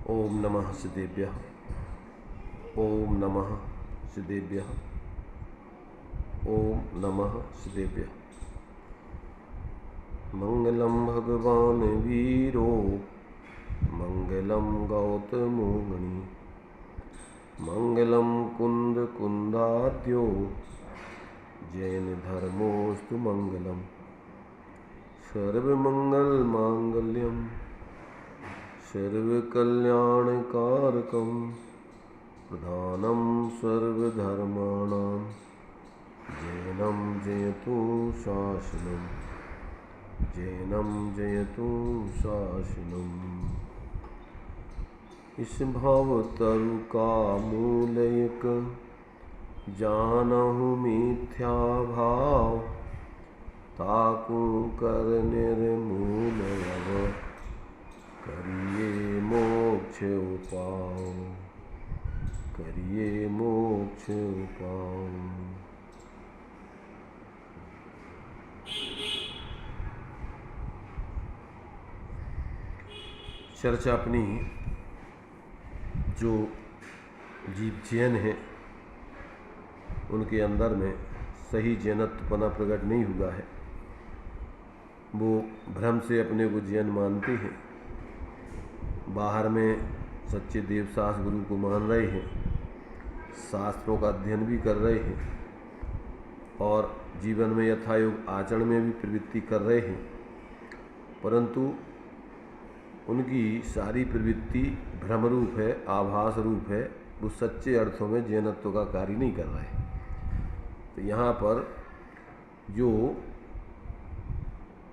ओम नमः सिद्धेभ्यः। ओम नमः सिद्धेभ्यः। ओम नमः सिद्धेभ्यः। मंगलम भगवान वीरो मंगलम गौतमो मुनि मंगलम कुंद कुंदाद्यो जैन धर्मोस्तु मंगलम सर्वमंगल मांगल्यम सर्वकल्याणकारकं प्रधानं सर्वधर्माणां जैनं जयतु शासनं जैनं जयतु शासनम्। इस भाव तरु का मूलयक जानहु मिथ्या भाव ताकू कर निर्मूल अव करिए मोक्ष उपाय करिए मोक्ष उपाय। चर्चा अपनी जो जीव जैन हैं उनके अंदर में सही जैनत्वपना प्रकट नहीं हुआ है। वो भ्रम से अपने को जैन मानते हैं, बाहर में सच्चे देवसास गुरु को मान रहे हैं, शास्त्रों का अध्ययन भी कर रहे हैं और जीवन में यथायोग आचरण में भी प्रवृत्ति कर रहे हैं, परंतु उनकी सारी प्रवृत्ति भ्रम रूप है, आभास रूप है। वो सच्चे अर्थों में जैनत्व का कार्य नहीं कर रहे हैं। तो यहाँ पर जो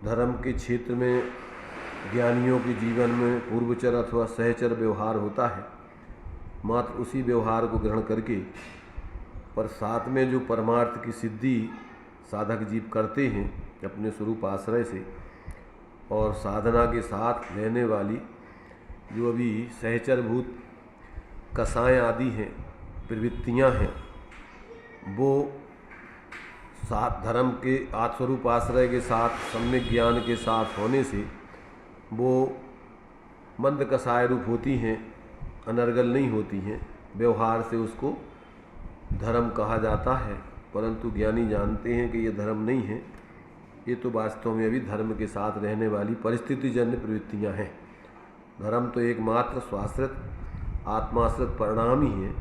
धर्म के क्षेत्र में ज्ञानियों के जीवन में पूर्वचर अथवा सहचर व्यवहार होता है, मात्र उसी व्यवहार को ग्रहण करके पर साथ में जो परमार्थ की सिद्धि साधक जीव करते हैं अपने स्वरूप आश्रय से और साधना के साथ रहने वाली जो अभी सहचरभूत कसाएँ आदि हैं, प्रवृत्तियाँ हैं, वो साथ धर्म के आत्मस्वरूप आश्रय के साथ सम्यक ज्ञान के साथ होने से वो मंद कसाय रूप होती हैं, अनर्गल नहीं होती हैं। व्यवहार से उसको धर्म कहा जाता है, परंतु ज्ञानी जानते हैं कि ये धर्म नहीं है, ये तो वास्तव में अभी धर्म के साथ रहने वाली परिस्थितिजन्य प्रवृत्तियां हैं। धर्म तो एकमात्र स्वाश्रित आत्माश्रित परिणाम ही है,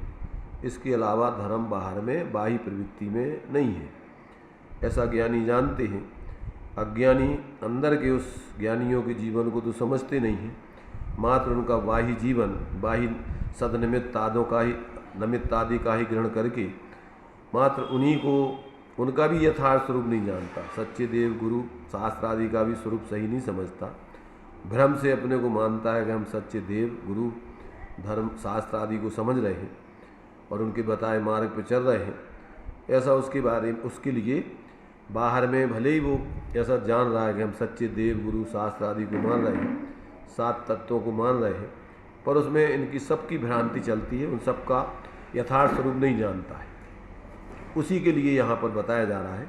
इसके अलावा धर्म बाहर में बाह्य प्रवृत्ति में नहीं है, ऐसा ज्ञानी जानते हैं। अज्ञानी अंदर के उस ज्ञानियों के जीवन को तो समझते नहीं हैं, मात्र उनका बाह्य जीवन बाह्य सदनिमित्त आदों का ही निमित्त आदि का ही ग्रहण करके मात्र उन्हीं को उनका भी यथार्थ स्वरूप नहीं जानता। सच्चे देव गुरु शास्त्र आदि का भी स्वरूप सही नहीं समझता, भ्रम से अपने को मानता है कि हम सच्चे देव गुरु धर्म शास्त्र आदि को समझ रहे हैं और उनके बताए मार्ग पर चल रहे हैं। ऐसा उसके बारे में उसके लिए बाहर में भले ही वो ऐसा जान रहा है कि हम सच्चे देव गुरु शास्त्र आदि को मान रहे हैं, सात तत्वों को मान रहे हैं, पर उसमें इनकी सबकी भ्रांति चलती है, उन सबका यथार्थ स्वरूप नहीं जानता है। उसी के लिए यहाँ पर बताया जा रहा है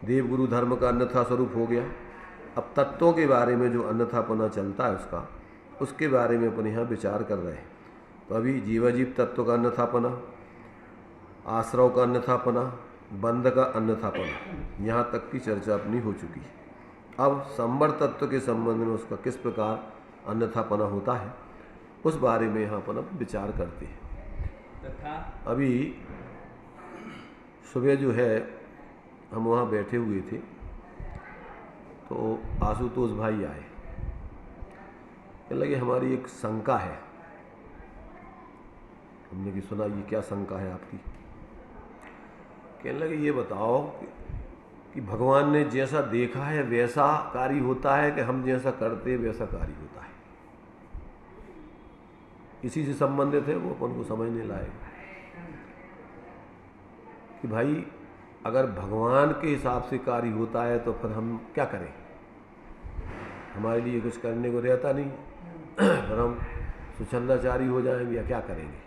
देव गुरु धर्म का अन्यथा स्वरूप हो गया। अब तत्वों के बारे में जो अन्यथापना चलता है उसके बारे में अपन यहाँ विचार कर रहे हैं। तो अभी जीवाजीव तत्व का अन्यथापना, आश्रव का अन्यथापना, बंध का अन्यथापना, यहाँ तक की चर्चा अपनी हो चुकी है। अब संवर तत्व के संबंध में उसका किस प्रकार अन्यथापना होता है उस बारे में यहाँ पर अब विचार करते हैं। अभी सुबह जो है हम वहाँ बैठे हुए थे तो आशुतोष भाई आए, कहने लगे हमारी एक शंका है। हमने कि सुना, ये क्या शंका है आपकी? कहने लगे ये बताओ कि भगवान ने जैसा देखा है वैसा कार्य होता है कि हम जैसा करते हैं वैसा कार्य होता है? इसी से संबंधित है, वो अपन को समझने लायक कि भाई अगर भगवान के हिसाब से कार्य होता है तो फिर हम क्या करें? हमारे लिए कुछ करने को रहता नहीं, फिर हम सुछंदाचारी हो जाएंगे या क्या करेंगे?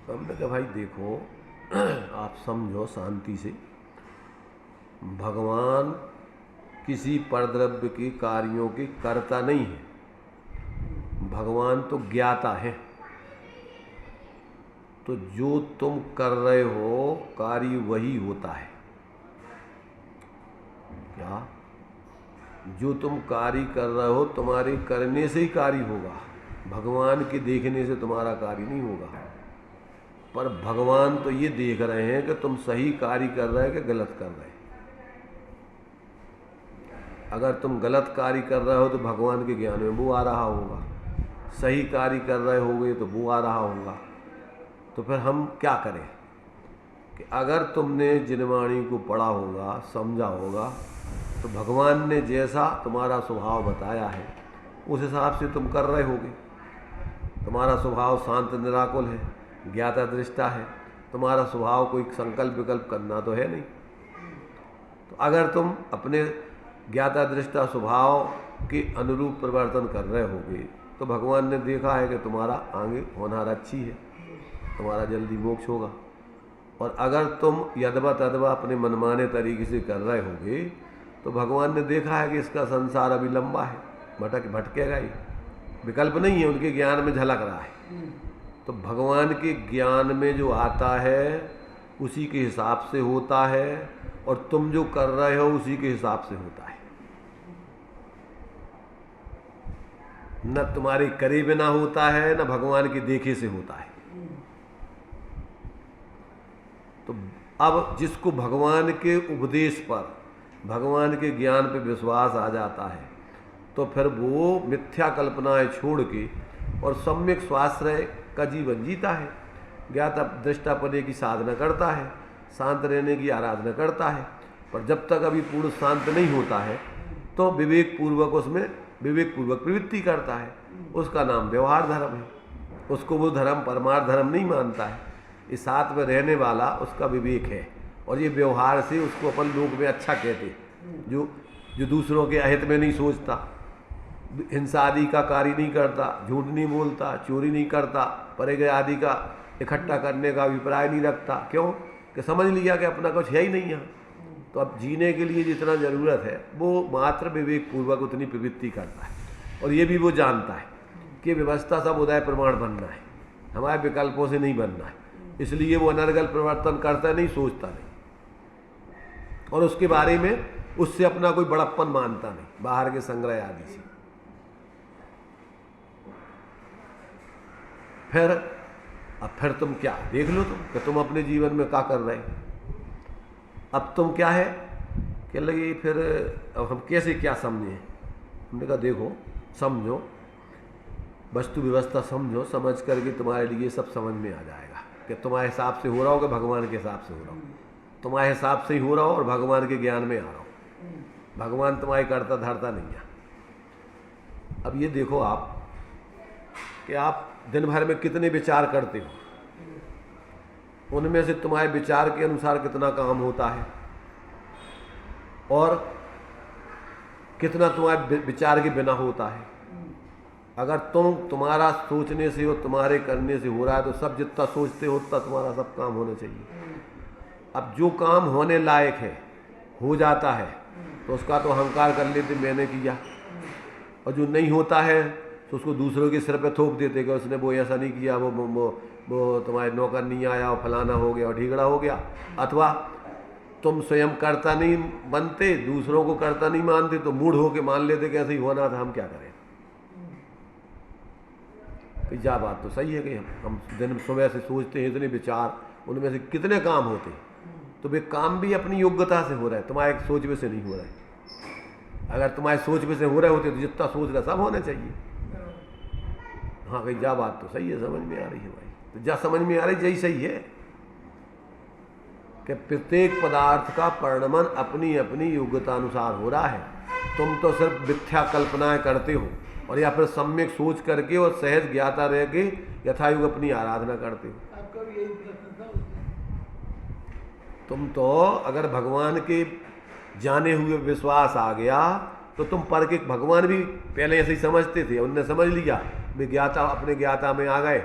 तो हमने कहा भाई देखो आप समझो शांति से, भगवान किसी परद्रव्य के कार्यों के कर्ता नहीं है, भगवान तो ज्ञाता है, तो जो तुम कर रहे हो कार्य वही होता है। क्या? जो तुम कार्य कर रहे हो तुम्हारे करने से ही कार्य होगा, भगवान के देखने से तुम्हारा कार्य नहीं होगा। पर भगवान तो ये देख रहे हैं कि तुम सही कार्य कर रहे हैं कि गलत कर रहे हैं। अगर तुम गलत कार्य कर रहे हो तो भगवान के ज्ञान में वो आ रहा होगा, सही कार्य कर रहे होगे तो वो आ रहा होगा। तो फिर हम क्या करें कि अगर तुमने जिनवाणी को पढ़ा होगा, समझा होगा, तो भगवान ने जैसा तुम्हारा स्वभाव बताया है उस हिसाब से तुम कर रहे होगे। तुम्हारा स्वभाव शांत निराकुल है, ज्ञाता दृष्टा है, तुम्हारा स्वभाव कोई संकल्प विकल्प करना तो है नहीं। तो अगर तुम अपने ज्ञाता दृष्टा स्वभाव के अनुरूप परिवर्तन कर रहे होगे तो भगवान ने देखा है कि तुम्हारा आगे होनहार अच्छी है, तुम्हारा जल्दी मोक्ष होगा। और अगर तुम यदवा तदवा अपने मनमाने तरीके से कर रहे होगे तो भगवान ने देखा है कि इसका संसार अभी लंबा है, भटकेगा ही, विकल्प नहीं है, उनके ज्ञान में झलक रहा है। तो भगवान के ज्ञान में जो आता है उसी के हिसाब से होता है, और तुम जो कर रहे हो उसी के हिसाब से होता है। न तुम्हारे करे बिना होता है, न भगवान के देखे से होता है। तो अब जिसको भगवान के उपदेश पर, भगवान के ज्ञान पे विश्वास आ जाता है तो फिर वो मिथ्या कल्पनाएं छोड़ के और सम्यक स्वाश्रय का जीवन जीता है, ज्ञाता दृष्टापने की साधना करता है, शांत रहने की आराधना करता है। पर जब तक अभी पूर्ण शांत नहीं होता है तो विवेक पूर्वक उसमें विवेक पूर्वक प्रवृत्ति करता है, उसका नाम व्यवहार धर्म है। उसको वो धर्म परमार्थ धर्म नहीं मानता है। इस साथ में रहने वाला उसका विवेक है, और ये व्यवहार से उसको अपन लोग में अच्छा कहते, जो दूसरों के अहित में नहीं सोचता, हिंसा आदि का कार्य नहीं करता, झूठ नहीं बोलता, चोरी नहीं करता, परे आदि का इकट्ठा करने का अभिप्राय नहीं रखता। क्यों? कि समझ लिया कि अपना कुछ है ही नहीं यहाँ। तो अब जीने के लिए जितना ज़रूरत है वो मात्र विवेक पूर्वक उतनी प्रवृत्ति करता है, और ये भी वो जानता है कि व्यवस्था सब उदय प्रमाण बनना है, हमारे विकल्पों से नहीं बनना है। इसलिए वो अनर्गल परिवर्तन करता नहीं, सोचता नहीं, और उसके बारे में उससे अपना कोई बड़प्पन मानता नहीं, बाहर के संग्रह आदि से। फिर तुम क्या देख लो तुम कि तुम अपने जीवन में क्या कर रहे हैं। अब तुम क्या है कि लगे फिर अब हम कैसे क्या समझे। हमने कहा देखो समझो, वस्तु व्यवस्था समझो, समझ करके तुम्हारे लिए सब समझ में आ जाएगा कि तुम्हारे हिसाब से हो रहा हो कि भगवान के हिसाब से हो रहा हो। तुम्हारे हिसाब से ही हो रहा हो और भगवान के ज्ञान में आ रहा हो। भगवान तुम्हारी करता धरता नहीं है। अब ये देखो आप कि आप दिन भर में कितने विचार करते हो, उनमें से तुम्हारे विचार के अनुसार कितना काम होता है और कितना तुम्हारे विचार के बिना होता है। अगर तुम्हारा सोचने से और तुम्हारे करने से हो रहा है तो सब जितना सोचते हो उतना तुम्हारा सब काम होना चाहिए। अब जो काम होने लायक है हो जाता है तो उसका तो अहंकार कर लेते मैंने किया, और जो नहीं होता है तो उसको दूसरों के सिर पे थोप देते कि उसने वो ऐसा नहीं किया, वो तुम्हारे नौकर नहीं आया और फलाना हो गया और ढीगड़ा हो गया। अथवा तुम स्वयं करता नहीं बनते, दूसरों को करता नहीं मानते तो मूढ़ होके मान लेते कि ऐसे ही होना था, हम क्या करें। कि जा बात तो सही है कि हम दिन सुबह से सोचते हैं इतने विचार, उनमें से कितने काम होते हैं, तो वे काम भी अपनी योग्यता से हो रहे हैं, तुम्हारे सोच में से नहीं हो रहे हैं। अगर तुम्हारे सोच में से हो रहे होते तो जितना सोच रहा सब होना चाहिए। हाँ भाई जा बात तो सही है, समझ में आ रही है भाई, तो जा समझ में आ रही यही सही है कि प्रत्येक पदार्थ का परिणमन अपनी अपनी योग्यता अनुसार हो रहा है। तुम तो सिर्फ मिथ्या कल्पनाएं करते हो और या फिर सम्यक सोच करके और सहज ज्ञाता रह के यथायुग अपनी आराधना करते हो। तुम तो अगर भगवान के जाने हुए विश्वास आ गया तो तुम पर के भगवान भी पहले ऐसे ही समझते थे, उनने समझ लिया वे ज्ञाता अपने ज्ञाता में आ गए,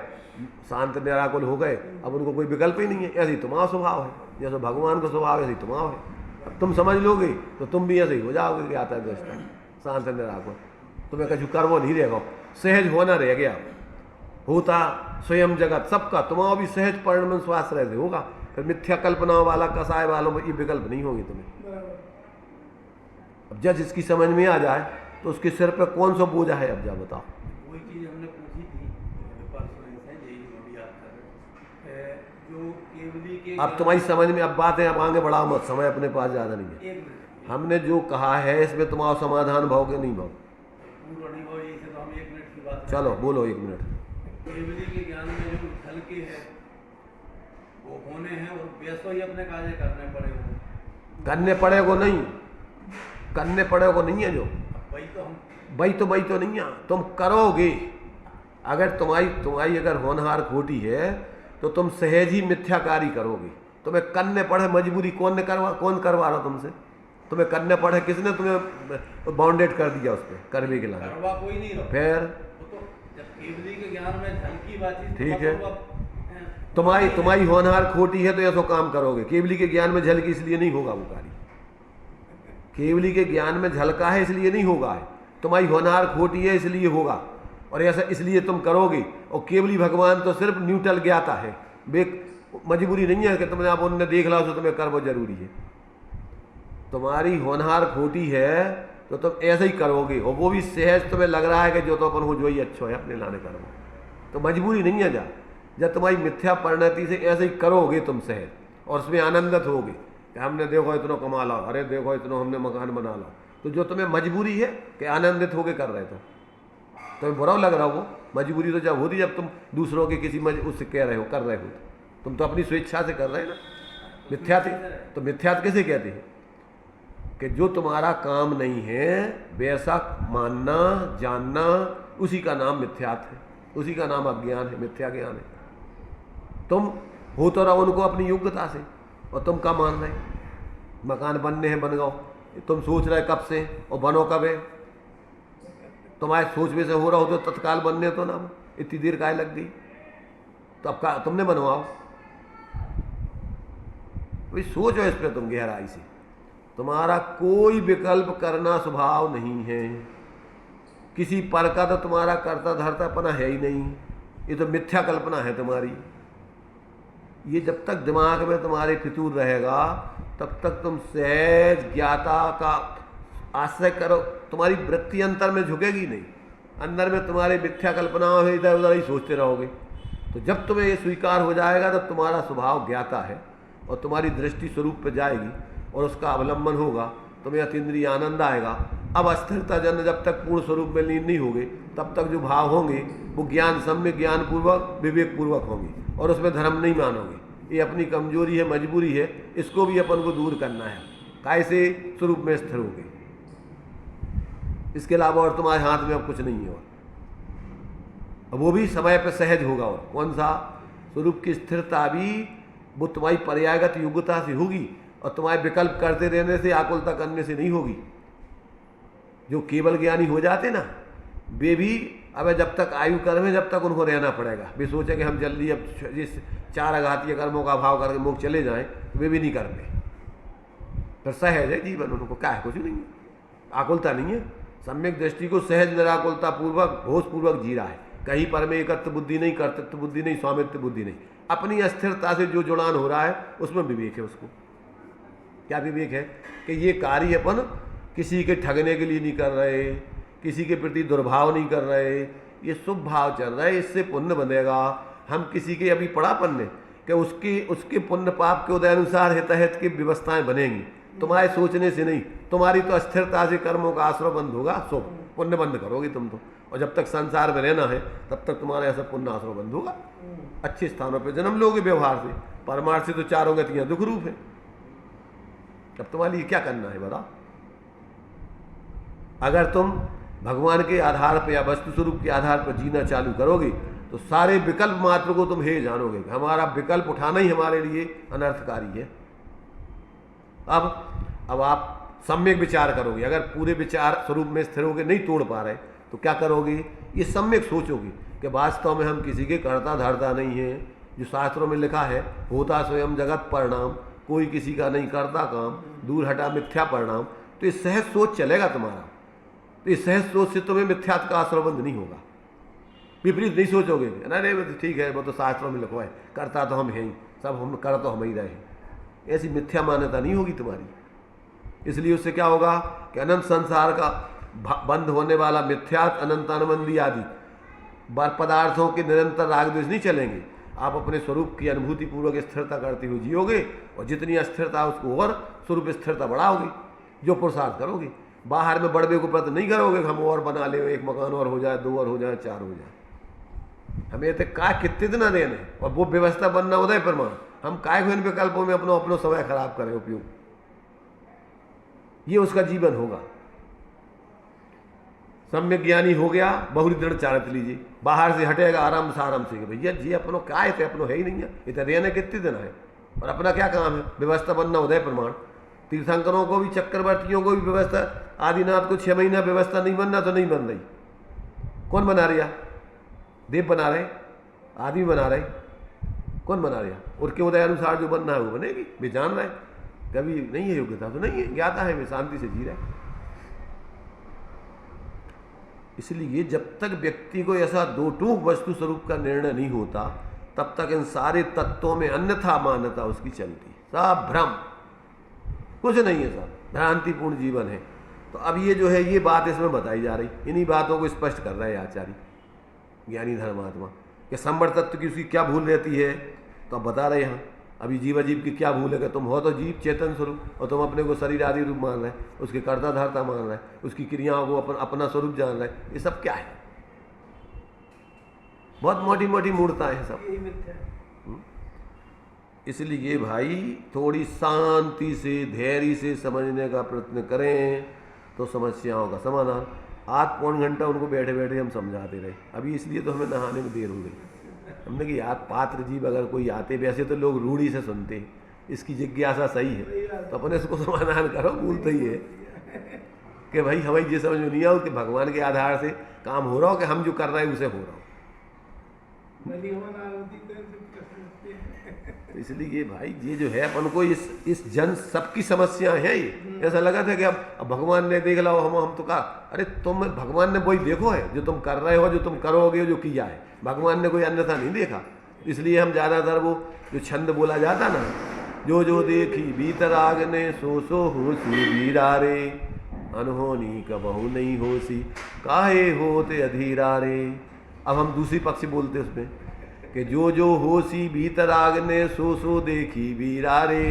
शांत निराकुल हो गए, अब उनको कोई विकल्प ही नहीं है। ऐसे ही तुम्हारा स्वभाव है, जैसे भगवान का स्वभाव ऐसे ही तुम्हारा है। अब तुम समझ लोगे तो तुम भी ऐसे ही हो जाओगे ज्ञाता दृष्टा शांत निराकुल, तुम्हें कछु कर्मो नहीं रहेगा। सहज होना रह गया। होता स्वयं जगत सबका, तुम्हारा भी सहज परिणमन स्वाश्रय से होगा। फिर मिथ्या कल्पनाओं वाला कसाय वालों में ये विकल्प नहीं होंगे तुम्हें। अब जज इसकी समझ में आ जाए तो उसके सिर पर कौन सा बोझा है? अब जा बताओ। वही चीज हमने पूछी थी परसों से, यही अभी याद कर रहे जो केवली के। अब तुम्हारी समझ में अब बात है, अब आगे बढ़ाओ मत, समय अपने पास ज्यादा नहीं है। एक मिनट, हमने जो कहा है इसमें तुम्हारा समाधान भाव के नहीं भाव। पूर्व नहीं भाव, यही से तो हम 1 मिनट की बात चलो बोलो 1 मिनट। केवली के ज्ञान में जो हल्के है वो होने हैं और वैसा ही अपने कार्य करने पड़ेगा। करने पड़ेगा नहीं, करने पड़ेगा नहीं है जो, वही तो हम, वही तो नहीं है, तुम करोगे। अगर तुम्हारी अगर होनहार खोटी है तो तुम सहज ही मिथ्याकारी करोगे। तुम्हें करने पड़े मजबूरी, कौन करवा रहा तुमसे? तुम्हें करने पड़े, किसने तुम्हें बाउंडेड कर दिया उस पर करने के लिए? करवा कोई नहीं रहा। फिर वो तो जब केवली के ज्ञान में झलकी बातचीत, ठीक है, तुम्हारी होनहार खोटी है तो ऐसा काम करोगे। केवली के ज्ञान में झलकी इसलिए नहीं होगा वो कार्य, केवली के ज्ञान में झलका है इसलिए नहीं होगा है, तुम्हारी होनहार खोटी है इसलिए होगा, और ऐसा इसलिए तुम करोगे। और केवली भगवान तो सिर्फ न्यूट्रल ज्ञाता है, मजबूरी नहीं है कि तुमने आप उनने देख ला तो तुम्हें कर्म जरूरी है। तुम्हारी होनहार खोटी है तो तुम ऐसे ही करोगे, और वो भी सहज तुम्हें लग रहा है कि जो तो अपन हो जो ही अच्छा है अपने लाने कर्म, तो मजबूरी नहीं है। जब तुम्हारी मिथ्या परिणति से ऐसे ही करोगे तुम सहज, और उसमें आनंदित होगे कि हमने देखो इतना कमा ला, अरे देखो इतना हमने मकान बना ला, तो जो तुम्हें मजबूरी है कि आनंदित होके कर रहे, तो तुम्हें बुरा लग रहा हो। वो मजबूरी तो जब होती जब तुम दूसरों के किसी उससे कह रहे हो, कर रहे हो, तुम तो अपनी स्वेच्छा से कर रहे हो ना। मिथ्यात, तो मिथ्यात कैसे कहते हैं? कि जो तुम्हारा काम नहीं है वैसा मानना जानना, उसी का नाम मिथ्यात है, उसी का नाम अज्ञान है, मिथ्या ज्ञान है। तुम हो तो रहो उनको अपनी योग्यता से, और तुम क्या मान रहे? मकान बनने हैं बन गओ, तुम सोच रहे कब से और बनो कब है? तुम्हारे सोच में से हो रहा हो तो तत्काल बनने तो ना, इतनी देर काय लग गई? तो अब का तुमने बनवाओ, भाई सोचो इस पर तुम गहराई से। तुम्हारा कोई विकल्प करना स्वभाव नहीं है, किसी पर का तो तुम्हारा करता धरतापना है ही नहीं, ये तो मिथ्या कल्पना है तुम्हारी। ये जब तक दिमाग में तुम्हारे फितूर रहेगा तब तक तुम सहज ज्ञाता का आश्रय करो, तुम्हारी वृत्ति अंतर में झुकेगी नहीं, अंदर में तुम्हारे मिथ्या कल्पनाओं में इधर उधर ही सोचते रहोगे। तो जब तुम्हें ये स्वीकार हो जाएगा तब तुम्हारा स्वभाव ज्ञाता है, और तुम्हारी दृष्टि स्वरूप पे जाएगी और उसका अवलंबन होगा, तुम्हें अतीन्द्रिय आनंद आएगा। अब अस्थिरता जन जब तक पूर्ण स्वरूप में लीन नहीं होगे तब तक जो भाव होंगे वो ज्ञान सम्य ज्ञान पूर्वक विवेक पूर्वक होंगे, और उसमें धर्म नहीं मानोगे। ये अपनी कमजोरी है, मजबूरी है, इसको भी अपन को दूर करना है। कैसे? स्वरूप में स्थिर होगे, इसके अलावा और तुम्हारे हाथ में अब कुछ नहीं है। और अब वो भी समय पर सहज होगा। और कौन सा? स्वरूप की स्थिरता भी वो तुम्हारी पर्यायगत योग्यता से होगी, और तुम्हारे विकल्प करते रहने से, आकुलता करने से नहीं होगी। जो केवल ज्ञानी हो जाते ना, वे भी अब जब तक आयु कर्म है जब तक उनको रहना पड़ेगा। वे सोचे कि हम जल्दी अब जिस 4 आघातीय कर्मों का अभाव करके मुख चले जाएं, वे भी नहीं करते। फिर सहज है जीवन, उनको क्या है? कुछ नहीं है, आकुलता नहीं है। सम्यक दृष्टि को सहज निराकुलता पूर्वक होश पूर्वक जी रहा है। कहीं पर में एकत्व बुद्धि नहीं, कर्तृत्व बुद्धि नहीं, स्वामित्व बुद्धि नहीं। अपनी अस्थिरता से जो जुड़ान हो रहा है उसमें विवेक है। उसको क्या विवेक है? कि ये कार्य अपन किसी के ठगने के लिए नहीं कर रहे, किसी के प्रति दुर्भाव नहीं कर रहे, ये शुभ भाव चल रहा है, इससे पुण्य बनेगा। हम किसी के अभी पड़ा पन्ने कि उसके पुण्य पाप के उदय अनुसार हितहित की व्यवस्थाएं बनेंगी, तुम्हारे सोचने से नहीं। तुम्हारी तो अस्थिरता से कर्मों का आश्रय बंद होगा, शुभ पुण्य बंद करोगे तुम तो। और जब तक संसार में रहना है तब तक तुम्हारा ऐसा पुण्य आश्रय बंद होगा। अच्छे स्थानों पर जन्म लोगे व्यवहार से, परमार्थ से तो चारों गतियां दुख रूप है। अब तुम्हारे लिए क्या करना है बताओ? अगर तुम भगवान के आधार पर या वस्तु स्वरूप के आधार पर जीना चालू करोगे तो सारे विकल्प मात्र को तुम हे जानोगे। हमारा विकल्प उठाना ही हमारे लिए अनर्थकारी है। अब आप सम्यक विचार करोगे। अगर पूरे विचार स्वरूप में स्थिर होगे, नहीं तोड़ पा रहे, तो क्या करोगे? ये सम्यक सोचोगे कि वास्तव में हम किसी के करता धरता नहीं है। जो शास्त्रों में लिखा है, होता स्वयं जगत परिणाम, कोई किसी का नहीं करता काम, दूर हटा मिथ्या परिणाम। तो ये सहज सोच चलेगा तुम्हारा। तो इस सहज सोच से तुम्हें मिथ्यात्व का आश्रय बंद नहीं होगा। विपरीत नहीं सोचोगे, अरे वो तो ठीक है, वो तो शास्त्रों में लिखवा है, करता तो हम हैं ही, सब हम कर तो हम ही रहे। ऐसी मिथ्या मान्यता नहीं होगी तुम्हारी। इसलिए उससे क्या होगा कि अनंत संसार का बंद होने वाला मिथ्यात अनंतानुबंधी आदि पदार्थों के निरंतर राग द्वेष नहीं चलेंगे। आप अपने स्वरूप की अनुभूति पूर्वक स्थिरता करते हुए जियोगे, और जितनी अस्थिरता उसको और स्वरूप स्थिरता बढ़ाओगे जो पुरुषार्थ करोगे। बाहर में बड़बे को प्रति नहीं करोगे, हम और बना ले, एक मकान और हो जाए, 2 और हो जाए, 4 हो जाए, हमें तो काय कितना देने, और वो व्यवस्था बनना उदय प्रमाण। हम काय को इन विकल्पों में अपनो समय खराब करें उपयोग, ये उसका जीवन होगा। सम्यक ज्ञानी हो गया, बहुरी दृढ़ चारत लीजिए, बाहर से हटेगा आराम से कि भैया जी अपनो काय थे, अपनो है ही नहीं है, इतना रहने कितने दिन है, और अपना क्या काम है, व्यवस्था बनना उदय प्रमाण। तीर्थंकरों को भी, चक्रवर्तियों को भी व्यवस्था, आदिनाथ को 6 महीना व्यवस्था नहीं बनना तो नहीं बन रही। कौन बना रहा? देव बना रहे, आदमी बना रहे, कौन बना रहा? और के उदय अनुसार जो बनना है वो बनेगी। वे जान रहे, कभी नहीं है योग्यता तो नहीं है, ज्ञाता है, वे शांति से जी रहे। इसलिए जब तक व्यक्ति को ऐसा दो टूक वस्तु स्वरूप का निर्णय नहीं होता, तब तक इन सारे तत्वों में अन्यथा मान्यता उसकी चलती है। सब भ्रम, कुछ नहीं है, सब भ्रांतिपूर्ण जीवन है। तो अब ये जो है, ये बात इसमें बताई जा रही, इन्हीं बातों को स्पष्ट कर रहे हैं आचार्य ज्ञानी धर्मात्मा कि संवर तत्व की उसकी क्या भूल रहती है। तो अब बता रहे हैं अभी जीव अजीव की क्या भूल है कि तुम हो तो जीव चेतन स्वरूप, और तुम अपने को शरीर आदि रूप मान रहे, उसके कर्ता धर्ता मान रहे, उसकी क्रियाओं को अपना स्वरूप जान रहे। ये सब क्या है? बहुत मोटी मोटी मूर्ताएं हैं सब। इसलिए भाई थोड़ी शांति से, धैर्य से समझने का प्रयत्न करें तो समस्याओं का समाधान। आध पौन घंटा उनको बैठे बैठे हम समझाते रहे। अभी इसलिए तो हमें नहाने में देर हो गई। हमने कि यार पात्र जीव अगर कोई आते, वैसे तो लोग रूढ़ी से सुनते हैं, इसकी जिज्ञासा सही है तो अपने इसको समाधान करो। मूल तो ये है कि भाई हमें ये समझ में नहीं आओ कि भगवान के आधार से काम हो रहा हो कि हम जो कर रहे हैं उसे हो रहा हो। तो इसलिए भाई ये जो है अपन को इस जन सबकी समस्या है। ये ऐसा लगा था कि अब भगवान ने देख लो, हम तो कहा अरे तुम, भगवान ने वही देखो है जो तुम कर रहे हो, जो तुम करोगे, जो किया है। भगवान ने कोई अन्यथा नहीं देखा। इसलिए हम ज़्यादातर वो जो छंद बोला जाता ना, जो जो देखी भीतर आग ने सो सो होसी धीरा रे, अनहोनी कबहू नहीं होसी काहे होते अधीरा रे। अब हम दूसरी पक्ष बोलते उसमें कि जो जो होसी भीतर आग ने सो सो देखी वीरा रे,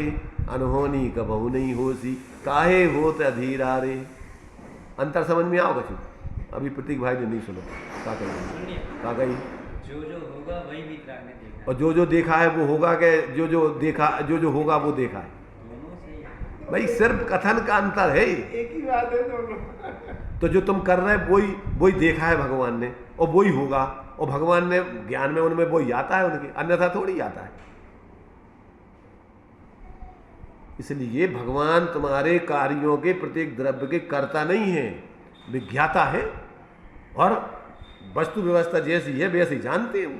अनहोनी कबहू नहीं होसी काहे होते अधीरा रे। अंतर समझ में आओ कछु? अभी प्रतीक भाई ने नहीं सुनो का कही, जो जो होगा वही भीतर आग ने देखा, और जो जो देखा है वो होगा के जो जो देखा, जो जो होगा वो देखा है। भाई सिर्फ कथन का अंतर है, एक ही बात है दोनों। तो जो तुम कर रहे हो वही देखा है भगवान ने, और वही होगा, और भगवान ने ज्ञान में उनमें वही आता है उनके, अन्यथा थोड़ी आता है। इसलिए भगवान तुम्हारे कार्यों के प्रत्येक द्रव्य के कर्ता नहीं है, विज्ञाता है, और वस्तु व्यवस्था जैसी है वैसे ही जानते हो।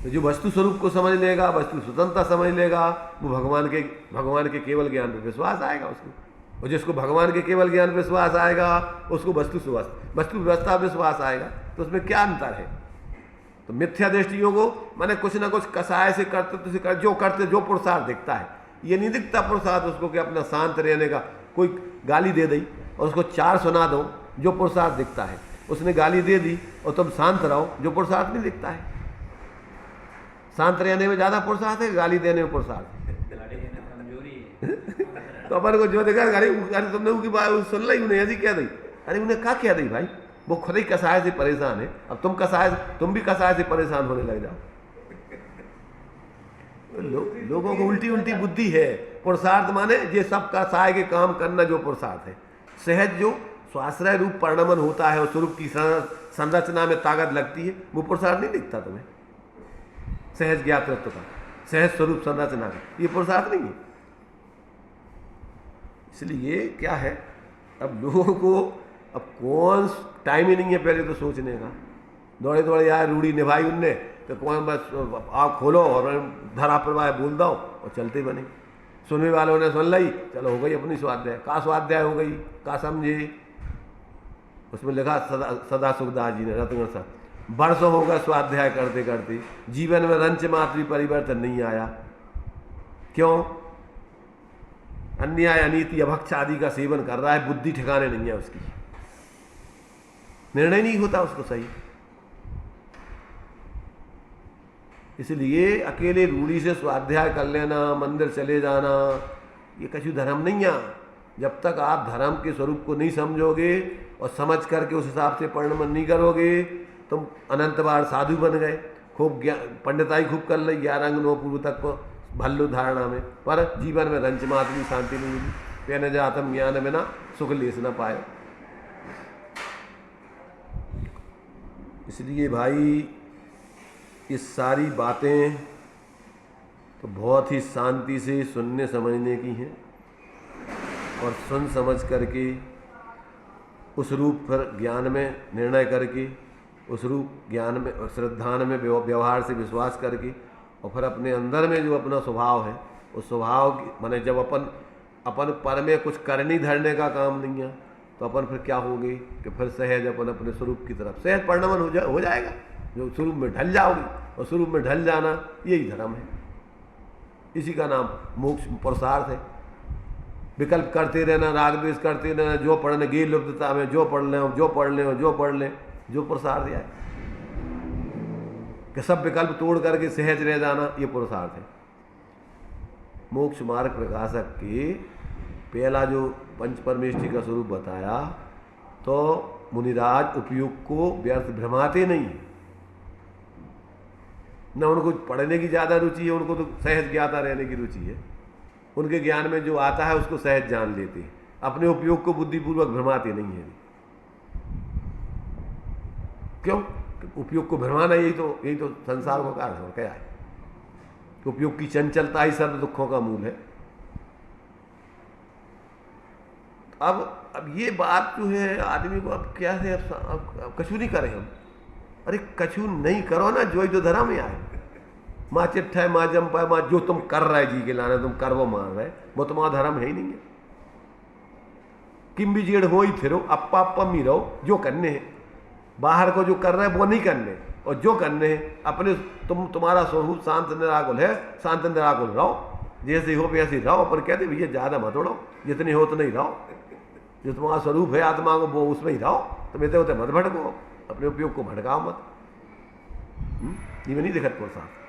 तो जो वस्तु स्वरूप को समझ लेगा, वस्तु स्वतंत्रता समझ लेगा, वो भगवान के केवल ज्ञान पर विश्वास आएगा उसको। और जिसको भगवान के केवल ज्ञान पर विश्वास आएगा उसको वस्तु व्यवस्था विश्वास आएगा। तो उसमें क्या अंतर है? तो मिथ्या दृष्टियों को माने कुछ ना कुछ कसाय से कर्तव्य से जो पुरुषार्थ दिखता है, ये नहीं दिखता पुरुषार्थ उसको कि अपना शांत रहने का। कोई गाली दे दी और उसको 4 सुना दो, जो पुरुषार्थ दिखता है। उसने गाली दे दी और तुम शांत रहो, जो पुरुषार्थ नहीं दिखता है। शांत रहने में ज़्यादा पुरुषार्थ है, गाली देने में पुरुषार्थ है। तो अपन को जो देखा, अरे तुमने उनकी बात सुन ली, उन्हें ऐसी कह दी, अरे उन्हें क्या कह दी भाई, वो खुद ही कसाय से परेशान है। अब तुम भी कसाय से परेशान होने लग जाओ। लोगों को उल्टी बुद्धि है। पुरुषार्थ माने ये सब कसाय के काम करना, जो पुरुषार्थ है सहज जो स्वाश्रय रूप परिणमन होता है और स्वरूप की संरचना में ताकत लगती है, वो पुरुषार्थ नहीं दिखता तुम्हें। सहज ज्ञातृत्व का, सहज स्वरूप संरचना का, ये पुरुषार्थ नहीं है। इसलिए क्या है, अब लोगों को अब कौन टाइम ही नहीं है पहले तो सोचने का। दौड़े दौड़े यार रूढ़ी निभाई उनने, तो कौन बस आँख खोलो और धरा प्रवाह बोल दो और चलते बने। सुनने वालों ने सुन ली, चलो हो गई अपनी स्वाध्याय। का स्वाध्याय हो गई, का समझे। उसमें लिखा सदा सुखदास जी ने रत्न सा, वर्षों होगा स्वाध्याय करते करते, जीवन में रंच मात्र भी परिवर्तन नहीं आया। क्यों? अन्याय, अनीति, अभक्ष आदि का सेवन कर रहा है, बुद्धि ठिकाने नहीं है उसकी, निर्णय नहीं होता उसको सही। इसलिए अकेले रूढ़ी से स्वाध्याय कर लेना, मंदिर चले जाना, ये कछु धर्म नहीं है। जब तक आप धर्म के स्वरूप को नहीं समझोगे और समझ करके उस हिसाब से परिणमन नहीं करोगे, तुम अनंत बार साधु बन गए, खूब पंडिताई खूब कर ली 11 अंग 9 पूर्व तक को भल्लु धारणा में, पर जीवन में रंच मात्र भी शांति नहीं मिली। पेन जातम ज्ञान बिना सुख लेस न पाए। इसलिए भाई ये सारी बातें तो बहुत ही शांति से सुनने समझने की हैं, और सुन समझ करके उस रूप पर ज्ञान में निर्णय करके, उस रूप ज्ञान में श्रद्धान में व्यवहार से विश्वास करके, और फिर अपने अंदर में जो अपना स्वभाव है उस स्वभाव की माने जब अपन पर में कुछ करनी धरने का काम नहीं है, तो अपन फिर क्या होंगे कि फिर सहज अपन अपने स्वरूप की तरफ सहज परिणमन हो जाएगा। जो स्वरूप में ढल जाओगे, और स्वरूप में ढल जाना यही धर्म है, इसी का नाम मोक्ष पुरुषार्थ है। विकल्प करते रहना, राग द्वेष करते रहना, जो पढ़ने गे लुप्तता में जो पढ़ लें जो पढ़ लें जो पढ़ लें, जो पुरुषार्थ है कि सब विकल्प तोड़ करके सहज रह जाना, ये पुरुषार्थ है। मोक्ष मार्ग प्रकाशक के पहला जो पंच परमेष्टि का स्वरूप बताया, तो मुनिराज उपयुक्त को व्यर्थ भ्रमाते नहीं है। न उनको पढ़ने की ज़्यादा रुचि है, उनको तो सहज ज्ञाता रहने की रुचि है। उनके ज्ञान में जो आता है उसको सहज जान लेते हैं, अपने उपयोग को बुद्धिपूर्वक भ्रमाते नहीं है। क्यों? उपयोग को भ्रमाना यही तो संसार का कारण है। क्या है? उपयोग की चंचलता ही सर्व दुखों का मूल है। अब ये बात जो है आदमी को, अब क्या है, अब कछु नहीं करें हम। अरे कछु नहीं करो ना, जो ही तो धर्म में आए। माँ चिट्ठा है, माँ जंपा है, माँ जो तुम कर रहे जी के लाना तुम कर वो मान रहे, वो तुम्हारा धर्म है ही नहीं है। किम भी जेड़ हो ही फिरो, अप्पा अप्पा मी रहो, जो करने हैं बाहर को जो कर रहे हैं वो नहीं करने, और जो करने हैं अपने तुम्हारा स्वरूप शांत निराकुल है, शांत निराकुल रहो, जैसे हो वैसे रहो। पर कहते भैया ज़्यादा मत उड़ो, जितने हो उतना ही रहो, जो तुम्हारा स्वरूप है आत्मा को वो उसमें ही रहो, तुम इतने होते मत भटको, अपने उपयोग को भटकाओ मत। ये नहीं दिखत पुरुषार्थ।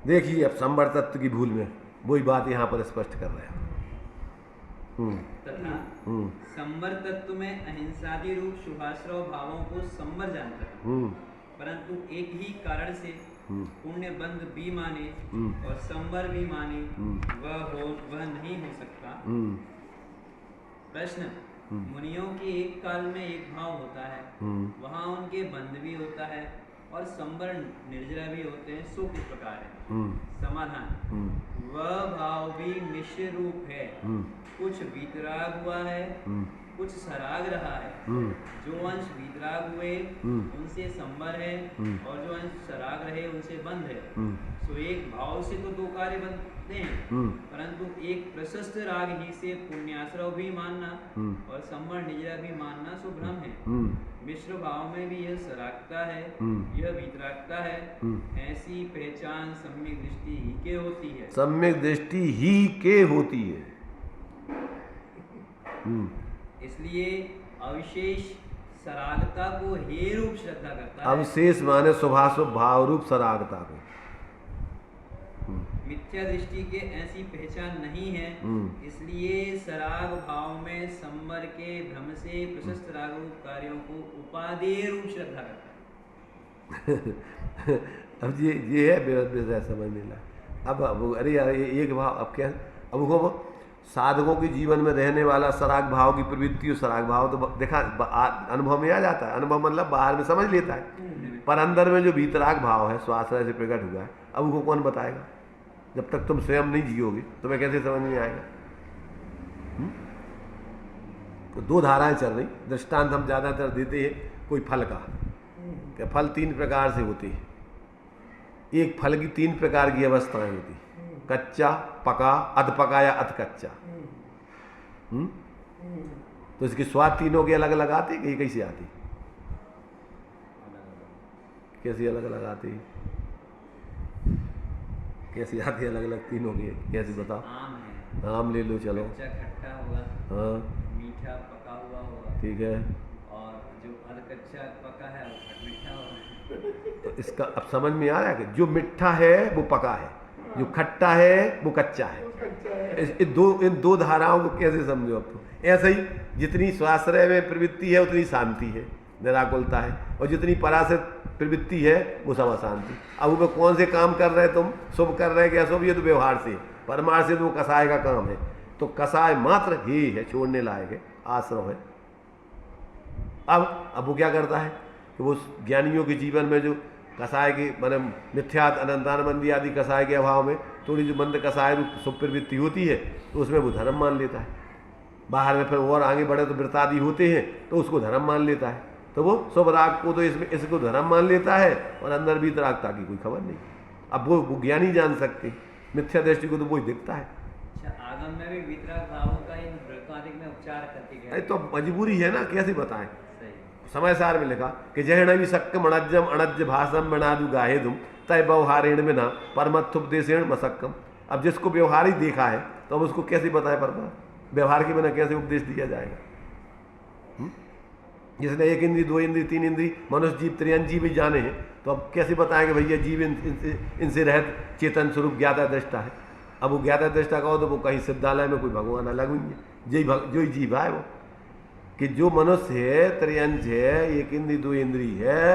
देखिए अब संवर तत्व की भूल में वही बात यहाँ पर स्पष्ट कर रहे हैं। तथा संवर तत्व में अहिंसादि रूप शुभाश्रव भावों को संवर जानकर, परंतु एक ही कारण से पुण्य बंध भी माने और संवर भी माने, वह नहीं हो सकता। प्रश्न, मुनियों के एक काल में एक भाव होता है, वहाँ उनके बंध भी होता है और संवर निर्जरा भी होते हैं, सो किस प्रकार है? समाधान, वह भाव भी मिश्र रूप है, कुछ वीतराग हुआ है, कुछ सराग रहा है। जो अंश वीतराग हुए उनसे संवर है, और जो अंश सराग रहे उनसे बंध है। सो एक भाव से तो दो कार्य बनते हैं, परंतु एक प्रशस्त राग ही से पुण्याश्रव भी मानना और संवर निजरा भी मानना सो भ्रम है। मिश्र भाव में भी यह सरागता है, यह वीतरागता है, ऐसी पहचान सम्यक दृष्टि ही के होती है। सम्यक दृष्टि ही के होती है। इसलिए अविशेष सरागता को हे रूप श्रद्धा करता है। अवशेष माने शुभाशुभ भाव रूप सरागता को। मिथ्या दृष्टि के ऐसी पहचान नहीं है, इसलिए सराग भाव में संवर के भ्रम से प्रशस्त राग रूप कार्यों को उपादेय रूप श्रद्धा करता है। अब ये है बेवजह समझने लगा। अब अरे यार एक भाव, अब क्या, अब वो साधकों के जीवन में रहने वाला सराग भाव की प्रवृत्ति, सराग भाव तो देखा अनुभव में आ जाता है। अनुभव मतलब बाहर में समझ लेता है, पर अंदर में जो भीतराग भाव है स्वाश्रय से प्रकट हुआ है, अब उसको कौन बताएगा? जब तक तुम स्वयं नहीं जियोगे तुम्हें कैसे समझ में आएगा? तो दो धाराएं चल रही। दृष्टांत हम ज़्यादातर देते हैं कोई फल का, कि फल 3 प्रकार से होते हैं। एक फल की 3 प्रकार की अवस्थाएं होती, कच्चा, पका, अध पका या अध कच्चा। तो इसकी स्वाद तीनों की अलग अलग आती कि कैसे आती? कैसी अलग अलग आती? कैसी आती अलग अलग तीनों की? कैसी बताओ? आम है, आम ले लो, चलो। कच्चा खट्टा होगा, हाँ मीठा पका हुआ होगा, ठीक है। और जो कच्चा पका है वो खटमीठा होगा। तो इसका अब समझ में आ रहा है कि जो मिठा है वो पका है, जो खट्टा है वो कच्चा है। इन दो धाराओं को कैसे समझो अब तो? ऐसे ही जितनी स्वाश्रय में प्रवृत्ति है उतनी शांति है, निराकुलता है, और जितनी पराश्रित प्रवृत्ति है वो सब अशांति। अब वो कौन से काम कर रहे हैं तुम? शुभ कर रहे हैं कि अशुभ? ये तो व्यवहार से, परमार्थ से तो वो कसाय का काम है। तो कसाय मात्र ही है, छोड़ने लायक है, आश्रव है। अब वो क्या करता है कि वो ज्ञानियों के जीवन में जो कसाय की माने मिथ्यात अनंतानबंदी आदि कसाय के अभाव में थोड़ी जो मंद कसाय रूप शुभ प्रवृत्ति होती है तो उसमें वो धर्म मान लेता है। बाहर में फिर और आगे बढ़े तो वृत्तादि होते हैं तो उसको धर्म मान लेता है। तो वो शुभ राग को तो इसको धर्म मान लेता है और अंदर भी रागता की कोई खबर नहीं। अब वो ज्ञानी जान सकते, मिथ्या दृष्टि को तो वही दिखता है। अच्छा, आगम में भी वितराग भावों का इन वृत्तादिक में उपचार करके अरे तो मजबूरी है ना, कैसे बताएं? सही। समय सार में लिखा कि जहण भी सक्कम अणज्जम अणज्ज भाषम बनादु गाहे तुम तय व्यवहारेण में ना परमत्थुपदेशेण मसक्कम। अब जिसको व्यवहार ही देखा है तो अब उसको कैसे बताए परमार्थ? व्यवहार के बिना कैसे उपदेश दिया जाएगा? जिसने एक इंद्री, दो इंद्री, तीन इंद्री, मनुष्य जीव त्रियन जीव भी जाने हैं तो अब कैसे बताएंगे भैया जीव इनसे रहत चेतन स्वरूप ज्ञाता दृष्टा है? अब वो ज्ञाता दृष्टा कहो तो वो कहीं सिद्धालय में कोई भगवान अलग हुई है, जो ही जीव है वो कि जो मनुष्य है त्रियंश है, एक इंद्री दो इंद्री है,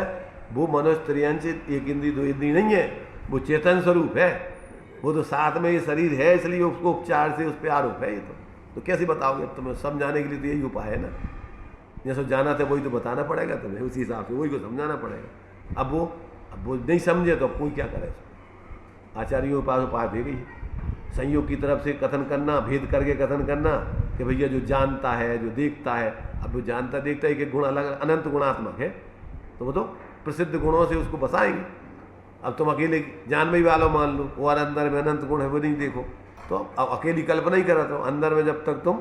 वो मनुष्य त्रियंश एक इंद्री दो इंद्री नहीं है, वो चेतन स्वरूप है। वो तो साथ में ये शरीर है, इसलिए उसको उपचार से उस पर आरोप है। ये तो कैसे बताओगे? अब तुम्हें समझाने के लिए तो यही उपाय है ना, जैसे जाना था वही तो बताना पड़ेगा तुम्हें, उसी हिसाब से वही को समझाना पड़ेगा। अब वो नहीं समझे तो अब कोई क्या करे? आचार्यों के पास उपाय दे गई है, संयोग की तरफ से कथन करना, भेद करके कथन करना कि भैया जो जानता है, जो देखता है, अब वो जानता देखता है कि गुण अलग अनंत गुणात्मक है तो वो तो प्रसिद्ध गुणों से उसको बसाएंगे। अब तुम अकेले जान में ही वालों मान लो और अंदर में अनंत गुण है वो नहीं देखो तो अब अकेली कल्पना ही करा। तो अंदर में जब तक तुम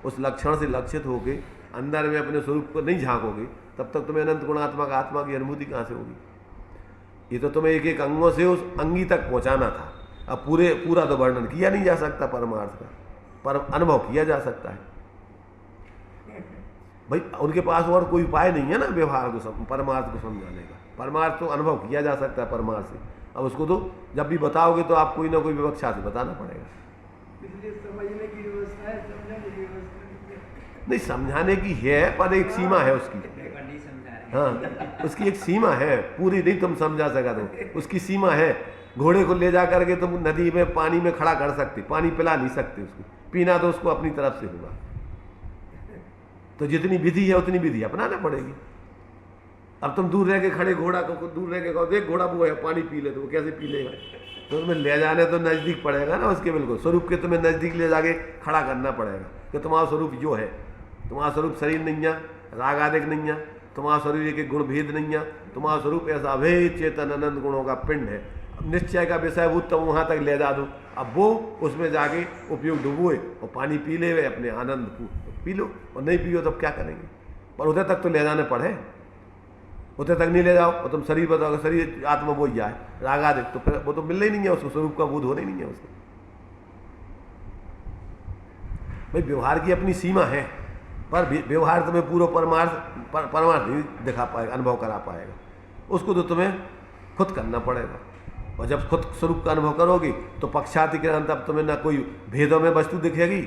उस लक्षण से लक्षित होके अंदर में अपने स्वरूप को नहीं झांकोगे तब तक तुम्हें अनंत गुणात्मक आत्मा की अनुभूति कहाँ से होगी? ये तो तुम्हें एक एक अंगों से उस अंगी तक पहुँचाना था। अब पूरा तो वर्णन किया नहीं जा सकता परमार्थ का, पर अनुभव किया जा सकता है। भाई उनके पास और कोई उपाय नहीं है ना व्यवहार को परमार्थ को समझाने का। परमार्थ तो अनुभव किया जा सकता है परमार्थ से। अब उसको तो जब भी बताओगे तो आप कोई ना कोई विवक्षा से बताना पड़ेगा। समझने की व्यवस्था है, समझने की व्यवस्था नहीं, समझाने की है पर एक सीमा है उसकी। हाँ, उसकी एक सीमा है, पूरी नहीं तुम समझा सका तो उसकी सीमा है। घोड़े को ले जा करके तुम नदी में पानी में खड़ा कर सकते, पानी पिला नहीं सकते उसको, पीना तो उसको अपनी तरफ से होगा। तो जितनी विधि है उतनी विधि अपनाना पड़ेगी। अब तुम दूर रह के खड़े घोड़ा को दूर रह के कहो देख घोड़ा वो है पानी पी ले, तो वो कैसे पी लेगा? तो तुम्हें ले जाने तो नज़दीक पड़ेगा ना उसके, बिल्कुल स्वरूप के तुम्हें नज़दीक ले जाके खड़ा करना पड़ेगा कि तुम्हारा स्वरूप जो है, तुम्हारा स्वरूप शरीर नहीं है, राग आदिक नहीं है, तुम्हारा शरीर के गुण भेद नहीं है, तुम्हारा स्वरूप ऐसा अभेद चेतन अनंत गुणों का पिंड है। अब निश्चय का विषय वो तुम वहाँ तक ले जा दो, अब वो उसमें जाके उपयोग डुबोए और पानी पी ले अपने आनंद पी लो, और नहीं पियो तब क्या करेंगे? पर उधर तक तो ले जाने पड़े, उधर तक नहीं ले जाओ और तुम शरीर बताओ, शरीर आत्मा वो जाए राग आदिक, तो फिर वो तो मिलना ही नहीं है, उसको स्वरूप का बोध होना ही नहीं है उसको। भाई व्यवहार की अपनी सीमा है, पर व्यवहार तुम्हें पूरा परमार्थ नहीं दिखा पाएगा, अनुभव करा पाएगा। उसको तो तुम्हें खुद करना पड़ेगा, और जब खुद स्वरूप का अनुभव करोगे तो पक्षातिक्रांत अब तुम्हें ना कोई भेदों में वस्तु दिखेगी,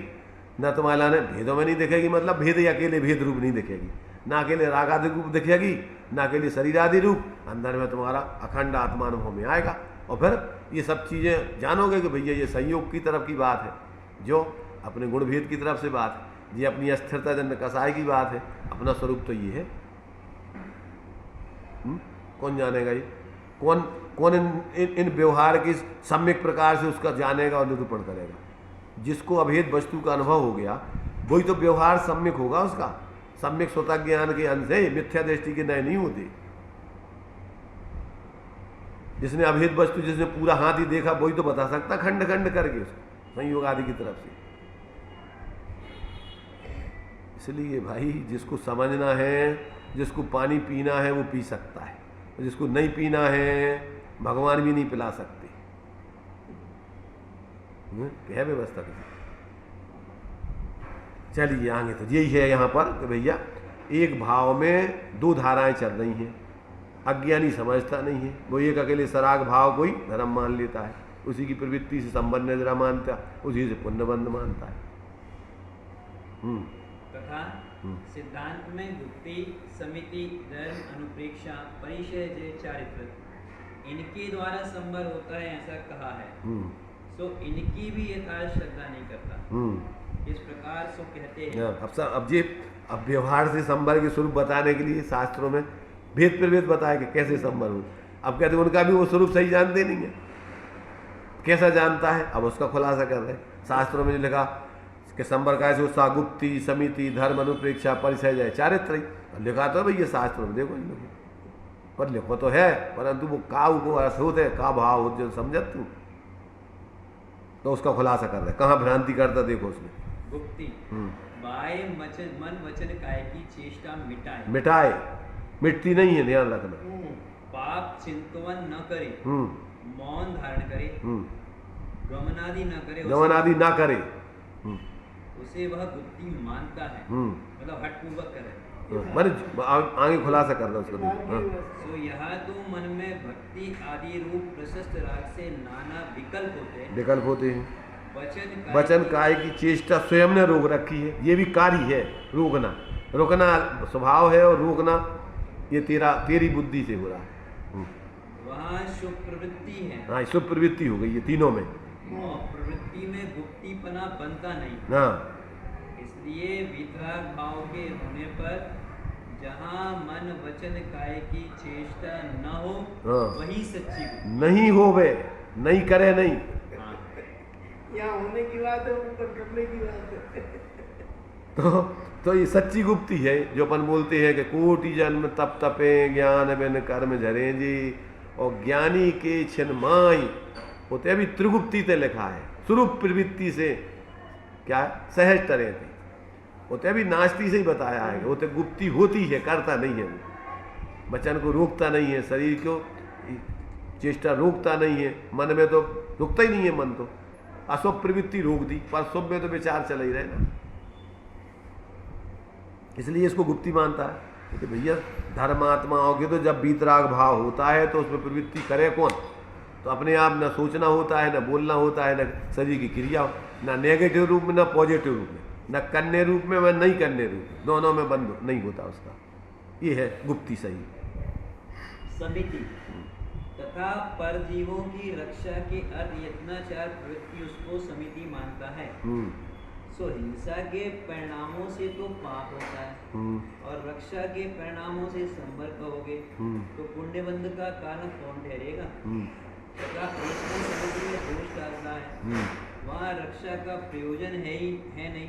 ना तुम्हारा ने भेदों में नहीं दिखेगी, मतलब भेद या अकेले भेद रूप नहीं दिखेगी, ना अकेले राग आदि रूप दिखेगी, ना अकेले शरीर आदि रूप, अंदर में तुम्हारा अखंड आत्मा अनुभव में आएगा। और फिर ये सब चीज़ें जानोगे कि भैया ये संयोग की तरफ की बात है, जो अपने गुण भेद की तरफ से बात है, ये अपनी अस्थिरता जन्य कसाय की बात है, अपना स्वरूप तो ये है। कौन जानेगा ये? कौन इन व्यवहार की सम्यक प्रकार से उसका जानेगा और निरूपण करेगा? जिसको अभेद वस्तु का अनुभव हो गया वही तो व्यवहार सम्यक होगा उसका। सम्यक स्वतः ज्ञान के अंश है, मिथ्या दृष्टि के नए नहीं होते। जिसने अभेद वस्तु, जिसने पूरा हाथ ही देखा वही तो बता सकता खंड खंड करके उसको संयोग आदि की तरफ से। इसलिए भाई जिसको समझना है, जिसको पानी पीना है वो पी सकता है, जिसको नहीं पीना है भगवान भी नहीं पिला सकते। है व्यवस्था की। चलिए आगे, तो यही है यहाँ पर कि भैया एक भाव में दो धाराएं चल रही हैं। अज्ञानी समझता नहीं है, वो एक अकेले सराग भाव को ही धर्म मान लेता है, उसी की प्रवृत्ति से संबंध नजरा मानता है, उसी से पुण्यबंध मानता है। तथा सिद्धांत में गुप्ति, समिति, धर्म, अनुप्रेक्षा, परिचय, जय, चारित्र इनके द्वारा संबर होता है ऐसा कहा है। सो इनकी भी यथार्थ श्रद्धा नहीं करता, इस प्रकार सो कहते हैं। अब व्यवहार से संबर के स्वरूप बताने के लिए शास्त्रों में भेद प्रभेद बताया कि कैसे संबर हो। अब कहते हैं उनका भी वो स्वरूप सही जानते नहीं है, कैसा जानता है, अब उसका खुलासा कर रहे हैं। शास्त्रों में लिखा कि संबर का ऐसे उत्साह गुप्ति, समिति, धर्म, अनुप्रेक्षा, परिचय, जय, चारित्र लिखा तो भैया शास्त्रों में देखो इन लोगों पर लिखो तो है, परंतु वो का को अर्थ होते है, का भाव हो जो समझत तू, तो उसका खुलासा कर रहे, कहाँ भ्रांति करता देखो उसमें। गुप्ति बाय मन वचन काय की चेष्टा मिटाए, मिटती नहीं है, ध्यान रखना। पाप चिंतवन न करे, मौन धारण करे, गमनादि न करे, उसे वह गुप्ति मानता है, मतलब हठपूर्वक करे। मैंने आगे खुलासा कर रहा उसको। सो यहाँ तो मन में भक्ति आदि रूप प्रशस्त राग से नाना विकल्प होते हैं। वचन काय की चेष्टा स्वयं ने रोक रखी है, ये भी कार्य है, रोकना स्वभाव है, और रोकना ये तेरी बुद्धि से हो रहा है। वहाँ शुभ प्रवृत्ति है। हाँ, शुभ प्रवृत्ति हो गई ये तीनों में। और प्रवृत्ति में गुप्तीपना बनता नहीं। हाँ, इसलिए वितराग भाव के होने पर जहाँ मन वचन काय की चेष्टा न हो, हाँ, वही सच्ची नहीं हो, वे नहीं करे नहीं। हाँ। यहाँ होने की बात है, ऊपर करने की बात है। तो ये सच्ची गुप्ति है जो अपन बोलते हैं कि कोटि जन्म तप तपे ज्ञान बिन कर्म झरे जी, और ज्ञानी के छिन माई होते अभी त्रिगुप्ति ते लिखा है, स्वरूप प्रवृत्ति से क्या सहज तरह थे होते, अभी नास्ती से ही बताया है, वो तो गुप्ति होती है, करता नहीं है, वो वचन को रोकता नहीं है, शरीर को चेष्टा रोकता नहीं है, मन में तो रुकता ही नहीं है, मन तो अशुभ प्रवृत्ति रोक दी, पर शुभ में तो विचार चल ही रहे ना, इसलिए इसको गुप्ति मानता है। तो भैया धर्मात्माओं के तो जब वीतराग भाव होता है तो उसमें प्रवृत्ति करे कौन, तो अपने आप न सोचना होता है, न बोलना होता है, न शरीर की क्रिया, न नेगेटिव रूप में, न पॉजिटिव रूप में, न करने रूप में, न नहीं करने रूप में, दोनों में बंद नहीं होता उसका, ये है गुप्ति सही। समिति तथा परजीवों की रक्षा के अर्थ यत्नाचार प्रवृत्ति उसको समिति मानता है। सो हिंसा के परिणामों से तो पाप होता है, और रक्षा के परिणामों से संबर कहोगे तो पुण्यबंध का कारण कौन ठहरेगा। तथा समिति में दोष डालता है, वहाँ रक्षा का प्रयोजन है नहीं,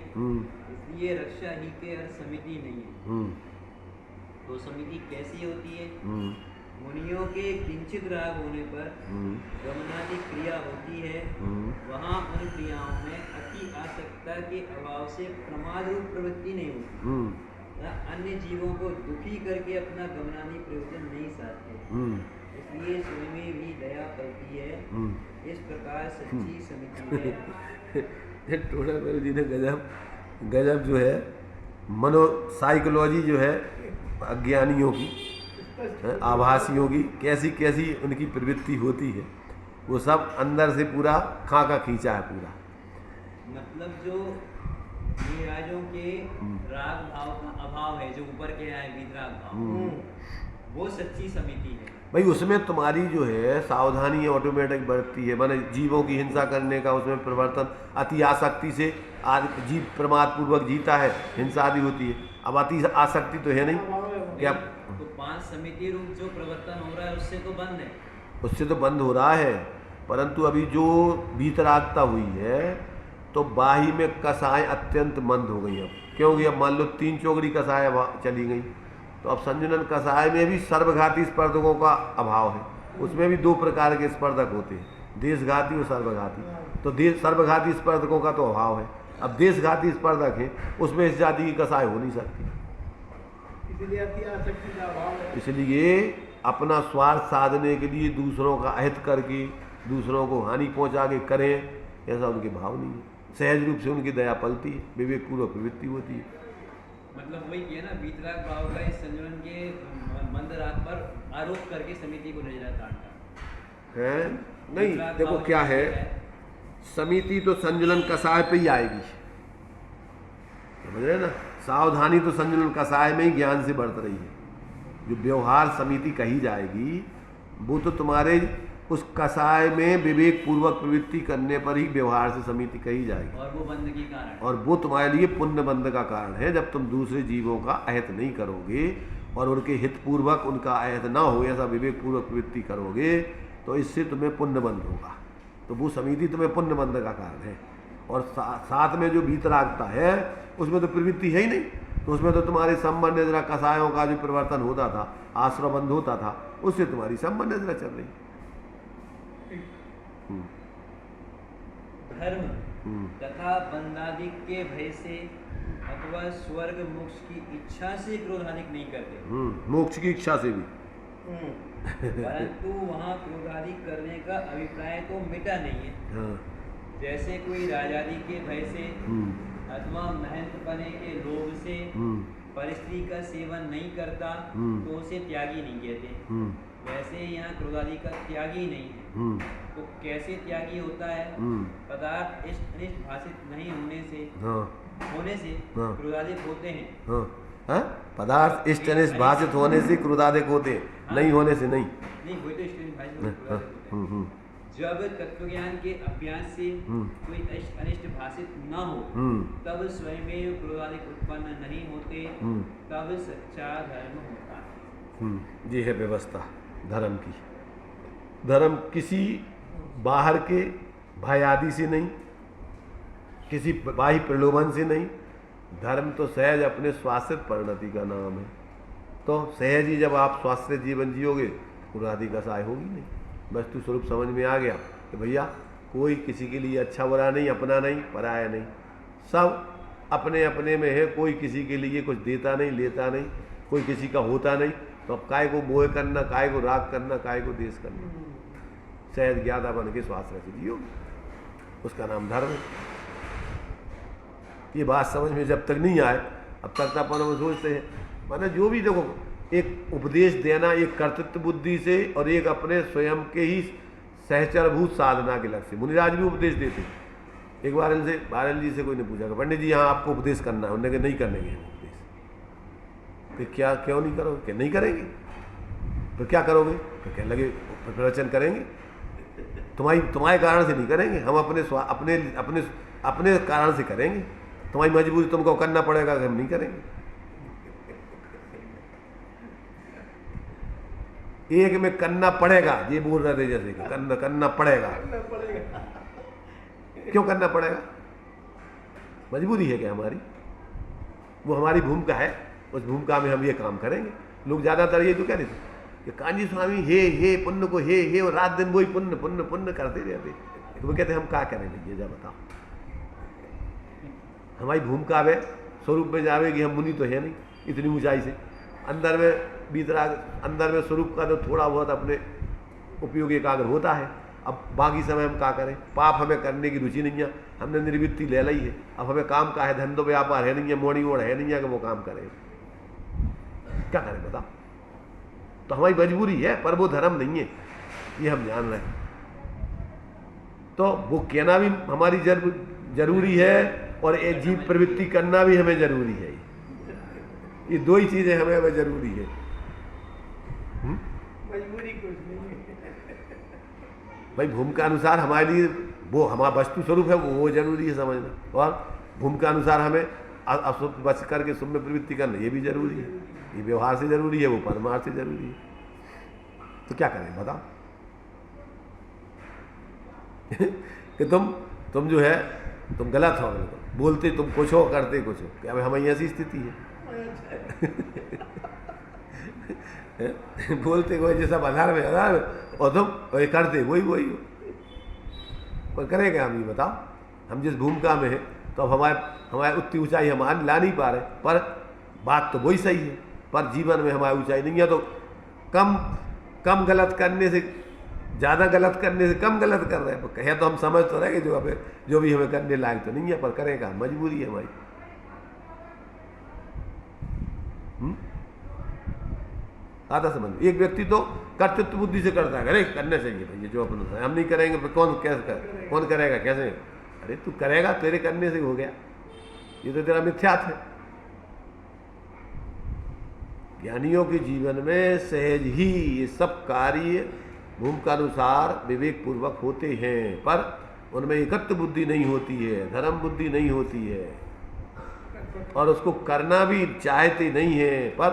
इसलिए रक्षा ही के अर्थ समिति नहीं है। तो समिति कैसी होती है। मुनियों के किंचित राग होने पर गमनादि क्रिया होती है, वहाँ उन क्रियाओं में अति आसक्ता के अभाव से प्रमाद रूप प्रवृत्ति नहीं होती, अन्य जीवों को दुखी करके अपना गमनादि प्रयोजन नहीं साधते, इसलिए स्वयं भी दया करती है। इस प्रकार सच्ची समिति है। टोड़ा मेरे जी ने गजब जो है मनो साइकोलॉजी जो है अज्ञानियों की, आभासियों की, कैसी कैसी उनकी प्रवृत्ति होती है, वो सब अंदर से पूरा खाका खींचा है पूरा। मतलब जो ये राजों के राग भाव का अभाव है, जो ऊपर के आए वितराग भाव, वो सच्ची समिति है भाई। उसमें तुम्हारी जो है सावधानी ऑटोमेटिक बढ़ती है, माने जीवों की हिंसा करने का उसमें प्रवर्तन, अति आसक्ति से जीव प्रमाद पूर्वक जीता है, हिंसा आदि होती है। अब अति आसक्ति तो है नहीं क्या, तो 5 समिति रूप जो प्रवर्तन हो रहा है उससे तो बंद है, उससे तो बंद हो रहा है, परंतु अभी जो वीतरागता हुई है तो बाही में कसाएं अत्यंत मंद हो गई। अब क्योंकि अब मान लो 3 चौगड़ी कसाएं चली गई, तो अब संजुनन कसाय में भी सर्वघाती स्पर्धकों का अभाव है। उसमें भी 2 प्रकार के स्पर्धक होते हैं, देशघाती और सर्वघाती। तो सर्वघाती स्पर्धकों का तो अभाव है, अब देशघाती स्पर्धक है, उसमें इस जाति की कसाई हो नहीं सकती। इसलिए अति आसक्ति का अभाव है। इसलिए अपना स्वार्थ साधने के लिए दूसरों का अहित करके, दूसरों को हानि पहुंचा के करें, ऐसा उनके भाव नहीं है। सहज रूप से उनकी दया पलती है, विवेकपूर्वक प्रवृत्ति होती है। मतलब वही किया ना, वीतराग भाव का इस संजोलन के मंद राग पर आरोप करके समिति को नजरा काटता है नहीं। देखो क्या है, समिति तो संजुलन कसाय पे ही आएगी, समझ रहे ना। सावधानी तो संजुलन कसाय में ही ज्ञान से बढ़त रही है। जो व्यवहार समिति कही जाएगी वो तो तुम्हारे उस कसाय में विवेक पूर्वक प्रवृत्ति करने पर ही व्यवहार से समिति कही जाएगी, और वो बंद की कारण, और वो तुम्हारे लिए पुण्य बंध का कारण है। जब तुम दूसरे जीवों का अहित नहीं करोगे और उनके हित पूर्वक उनका अहित ना हो ऐसा विवेक पूर्वक प्रवृत्ति करोगे तो इससे तुम्हें पुण्य बंध होगा। तो वो समिति तुम्हें पुण्य बंध का कारण है। और साथ में जो वीतरागता है उसमें तो प्रवृत्ति है ही नहीं, तो उसमें तो तुम्हारे संबंध जरा कसायों का जो परिवर्तन होता था, आश्रय बंध होता था, उससे तुम्हारी संबंध जरा चल रही। धर्म तथा बंधादिक के भय से अथवा स्वर्ग मोक्ष की इच्छा से क्रोधाधिक नहीं करते। मोक्ष की इच्छा से भी, परंतु वहाँ क्रोधाधिक करने का अभिप्राय तो मिटा नहीं है। हाँ। जैसे कोई राजादी के भय से अथवा महंत पने के लोभ से परिस्त्री का सेवन नहीं करता तो उसे त्यागी नहीं कहते। वैसे यहाँ क्रोधादि का त्यागी नहीं है, तो कैसे त्यागी होता है? पदार्थ इष्ट अनिष्ट भाषित नहीं होने से क्रोधाधिक होते हैं। हाँ? पदार्थ इष्ट अनिष्ट भाषित होने से क्रोधाधिक होते हैं, नहीं होने से नहीं। वही तो इष्ट अनिष्ट भाषित होते हैं। जब तत्वज्ञान के अभ्यास से कोई इष्ट अनिष्ट भाषित न हो तब स्वयं क्रोधाधिक उत्पन्न नहीं होते, तब सच्चा धर्म होता है। ये है व्यवस्था धर्म की। धर्म किसी बाहर के भय आदि से नहीं, किसी बाह्य प्रलोभन से नहीं। धर्म तो सहज अपने स्वास्थ्य परिणति का नाम है। तो सहज ही जब आप स्वास्थ्य जीवन जियोगे क्रोधादि का सहाय होगी नहीं। वस्तु स्वरूप समझ में आ गया कि भैया कोई किसी के लिए अच्छा बुरा नहीं, अपना नहीं पराया नहीं, सब अपने अपने में है। कोई किसी के लिए कुछ देता नहीं, लेता नहीं, कोई किसी का होता नहीं। तो अब काय को मोह करना, काय को राग करना, काय को देश करना। सहज ज्ञाता बन के स्वास्थ्य से जियो, उसका नाम धर्म है। ये बात समझ में जब तक नहीं आए अब तक अपन हम सोचते हैं, माने जो भी देखो, एक उपदेश देना एक कर्तृत्व बुद्धि से और एक अपने स्वयं के ही सहचरभूत साधना के लक्ष्य। मुनिराज भी उपदेश देते। एक बार इनसे बारल जी से कोई ने पूछा, पंडित जी यहाँ आपको उपदेश करना है, उन्होंने कहा नहीं करने के उपदेश। फिर क्या, क्यों नहीं करोगे? क्या नहीं करेंगे? फिर क्या करोगे? फिर कहने लगे प्रवचन करेंगे। तुम्हारे कारण से नहीं करेंगे, हम अपने कारण से करेंगे। तुम्हारी मजबूरी तुमको करना पड़ेगा, हम नहीं करेंगे। एक में करना पड़ेगा, ये बोल रहे थे जैसे कि करना पड़ेगा। क्यों करना पड़ेगा? मजबूरी है क्या हमारी? वो हमारी भूमिका है, उस भूमिका में हम ये काम करेंगे। लोग ज्यादातर ये तो कह रहे थे कि कांजी स्वामी हे पुण्य को हे और रात दिन वही पुण्य पुण्य पुण्य करते रहते। तो वो कहते हम क्या करेंगे, ये जा बताओ। हमारी भूमिका है स्वरूप में जावे कि हम मुनि तो है नहीं इतनी ऊंचाई से। अंदर में बीतराग, अंदर में स्वरूप का तो थोड़ा बहुत अपने उपयोग एकाग्र होता है। अब बाकी समय हम क्या करें? पाप हमें करने की रुचि नहीं है, हमने निर्वृत्ति ले ली है। अब हमें काम का है, धंधो व्यापार है नहीं है, मोड़ी ओढ़ है नहीं है कि वो काम करें। क्या करें बताओ? तो हमारी मजबूरी है, पर वो धर्म नहीं है, ये हम जान रहे हैं। तो वो कहना भी हमारी जरूरी है और एक जीव प्रवृत्ति करना भी हमें जरूरी है। ये दो ही चीजें हमें जरूरी है। मजबूरी कुछ नहीं है भाई, भूमिका अनुसार हमारे लिए वो हमारा वस्तु स्वरूप है, वो जरूरी है समझना। और भूमिका अनुसार हमें अशुभ बच करके शुभ में प्रवृत्ति करना ये भी जरूरी है। ये व्यवहार से जरूरी है, वो परमार्थ से जरूरी है। तो क्या करें बताओ? कि तुम जो है तुम गलत हो, बोलते तुम कुछ हो, करते कुछ हो। क्या भाई हमारी ऐसी स्थिति है? बोलते कोई जैसा बाजार में और तुम वही करते वही हो। पर करेंगे हम, ये बताओ? हम जिस भूमिका में है तो अब हमारे उतनी ऊंचाई हमारी ला नहीं पा रहे, पर बात तो वही सही है। पर जीवन में हमारी ऊंचाई नहीं है, तो कम गलत करने से, ज़्यादा गलत करने से कम गलत कर रहे हैं। कहे तो हम समझ तो रहे कि जो भी हमें करने लायक तो नहीं है, पर करेगा, मजबूरी है हमारी। आधा समझ। एक व्यक्ति तो कर्तृत्व बुद्धि से करता है, अरे करने चाहिए भैया जो अपन, हम नहीं करेंगे तो कौन करेगा, कैसे? अरे तू करेगा, तेरे करने से हो गया, ये तो तेरा मिथ्यात्व है। ज्ञानियों के जीवन में सहज ही ये सब कार्य भूमिकानुसार विवेक पूर्वक होते हैं, पर उनमें एकत्व बुद्धि नहीं होती है, धर्म बुद्धि नहीं होती है, और उसको करना भी चाहते नहीं है, पर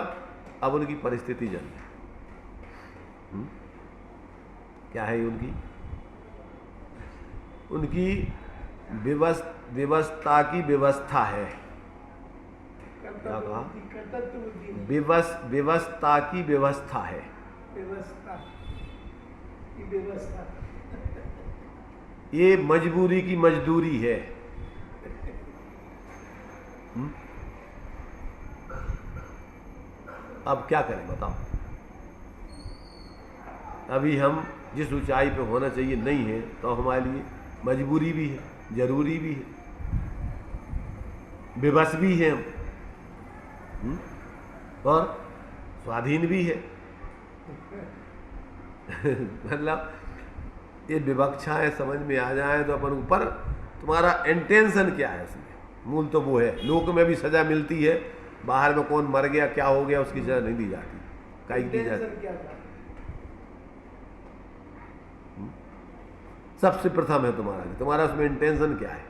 अब उनकी परिस्थिति जन है। क्या है उनकी व्यवस्था की व्यवस्था है। क्या कहा? व्यवस्था की व्यवस्था है। ये मजबूरी की मजदूरी है। अब क्या करें बताओ? अभी हम जिस ऊंचाई पे होना चाहिए नहीं है, तो हमारे लिए मजबूरी भी है, जरूरी भी है, विवश भी है हम, और स्वाधीन भी है। मतलब ये विवक्षाएं समझ में आ जाए तो अपन ऊपर, तुम्हारा इंटेंशन क्या है इसमें? मूल तो वो है। लोक में भी सजा मिलती है, बाहर में कौन मर गया क्या हो गया उसकी सजा नहीं दी जाती, कहीं दी जाती। सबसे प्रथम है तुम्हारा उसमें इंटेंशन क्या है,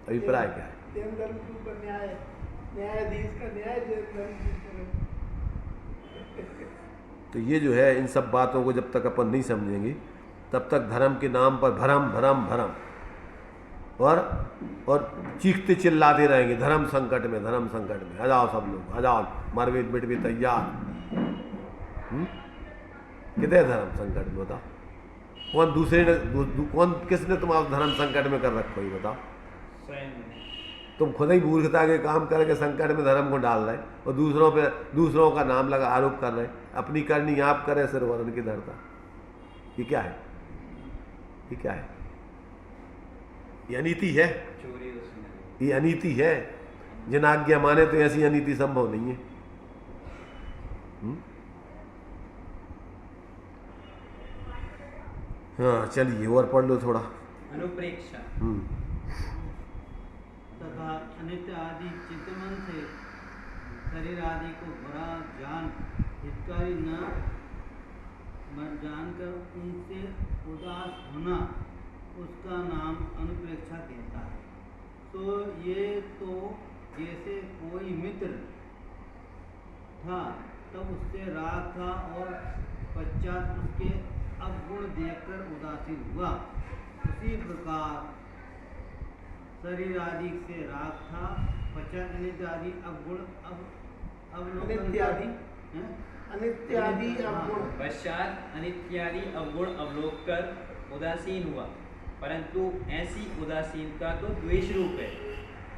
अभिप्राय क्या है? तो ये जो है, इन सब बातों को जब तक अपन नहीं समझेंगे तब तक धर्म के नाम पर भरम और चीखते चिल्लाते रहेंगे, धर्म संकट में, आ जाओ सब लोग, आ जाओ, मरवे मिटवे तैयार। कितने धर्म संकट में बताओ? कौन किसने तुम्हारा धर्म संकट में कर रखो ये बताओ? तुम खुद ही मूर्खता के काम करके संकट में धर्म को डाल रहे और दूसरों का नाम लगा आरोप कर रहे। अपनी करनी आप करें, सिर वरण की धरता। ये क्या है? ये अनीति है, ये अनीति है। जिन आज्ञा माने तो ऐसी अनीति संभव नहीं है। हाँ चलिए और पढ़ लो थोड़ा। अनुप्रेक्षा तथा अनित्य आदि चित्तमन से शरीर आदि को बुरा जान हितकारी न जानकर उनसे उदास होना, उसका नाम अनुप्रेक्षा कहता है। तो ये तो जैसे कोई मित्र था तब उससे राग था और पश्चात उसके अवगुण देखकर उदासीन हुआ, उसी प्रकार शरीर आदि से राग था, पश्चात अनित्य आदि अवगुण पश्चात अनित्यादि अवगुण अवलोक कर उदासीन हुआ, परंतु ऐसी उदासीनता तो द्वेष रूप है।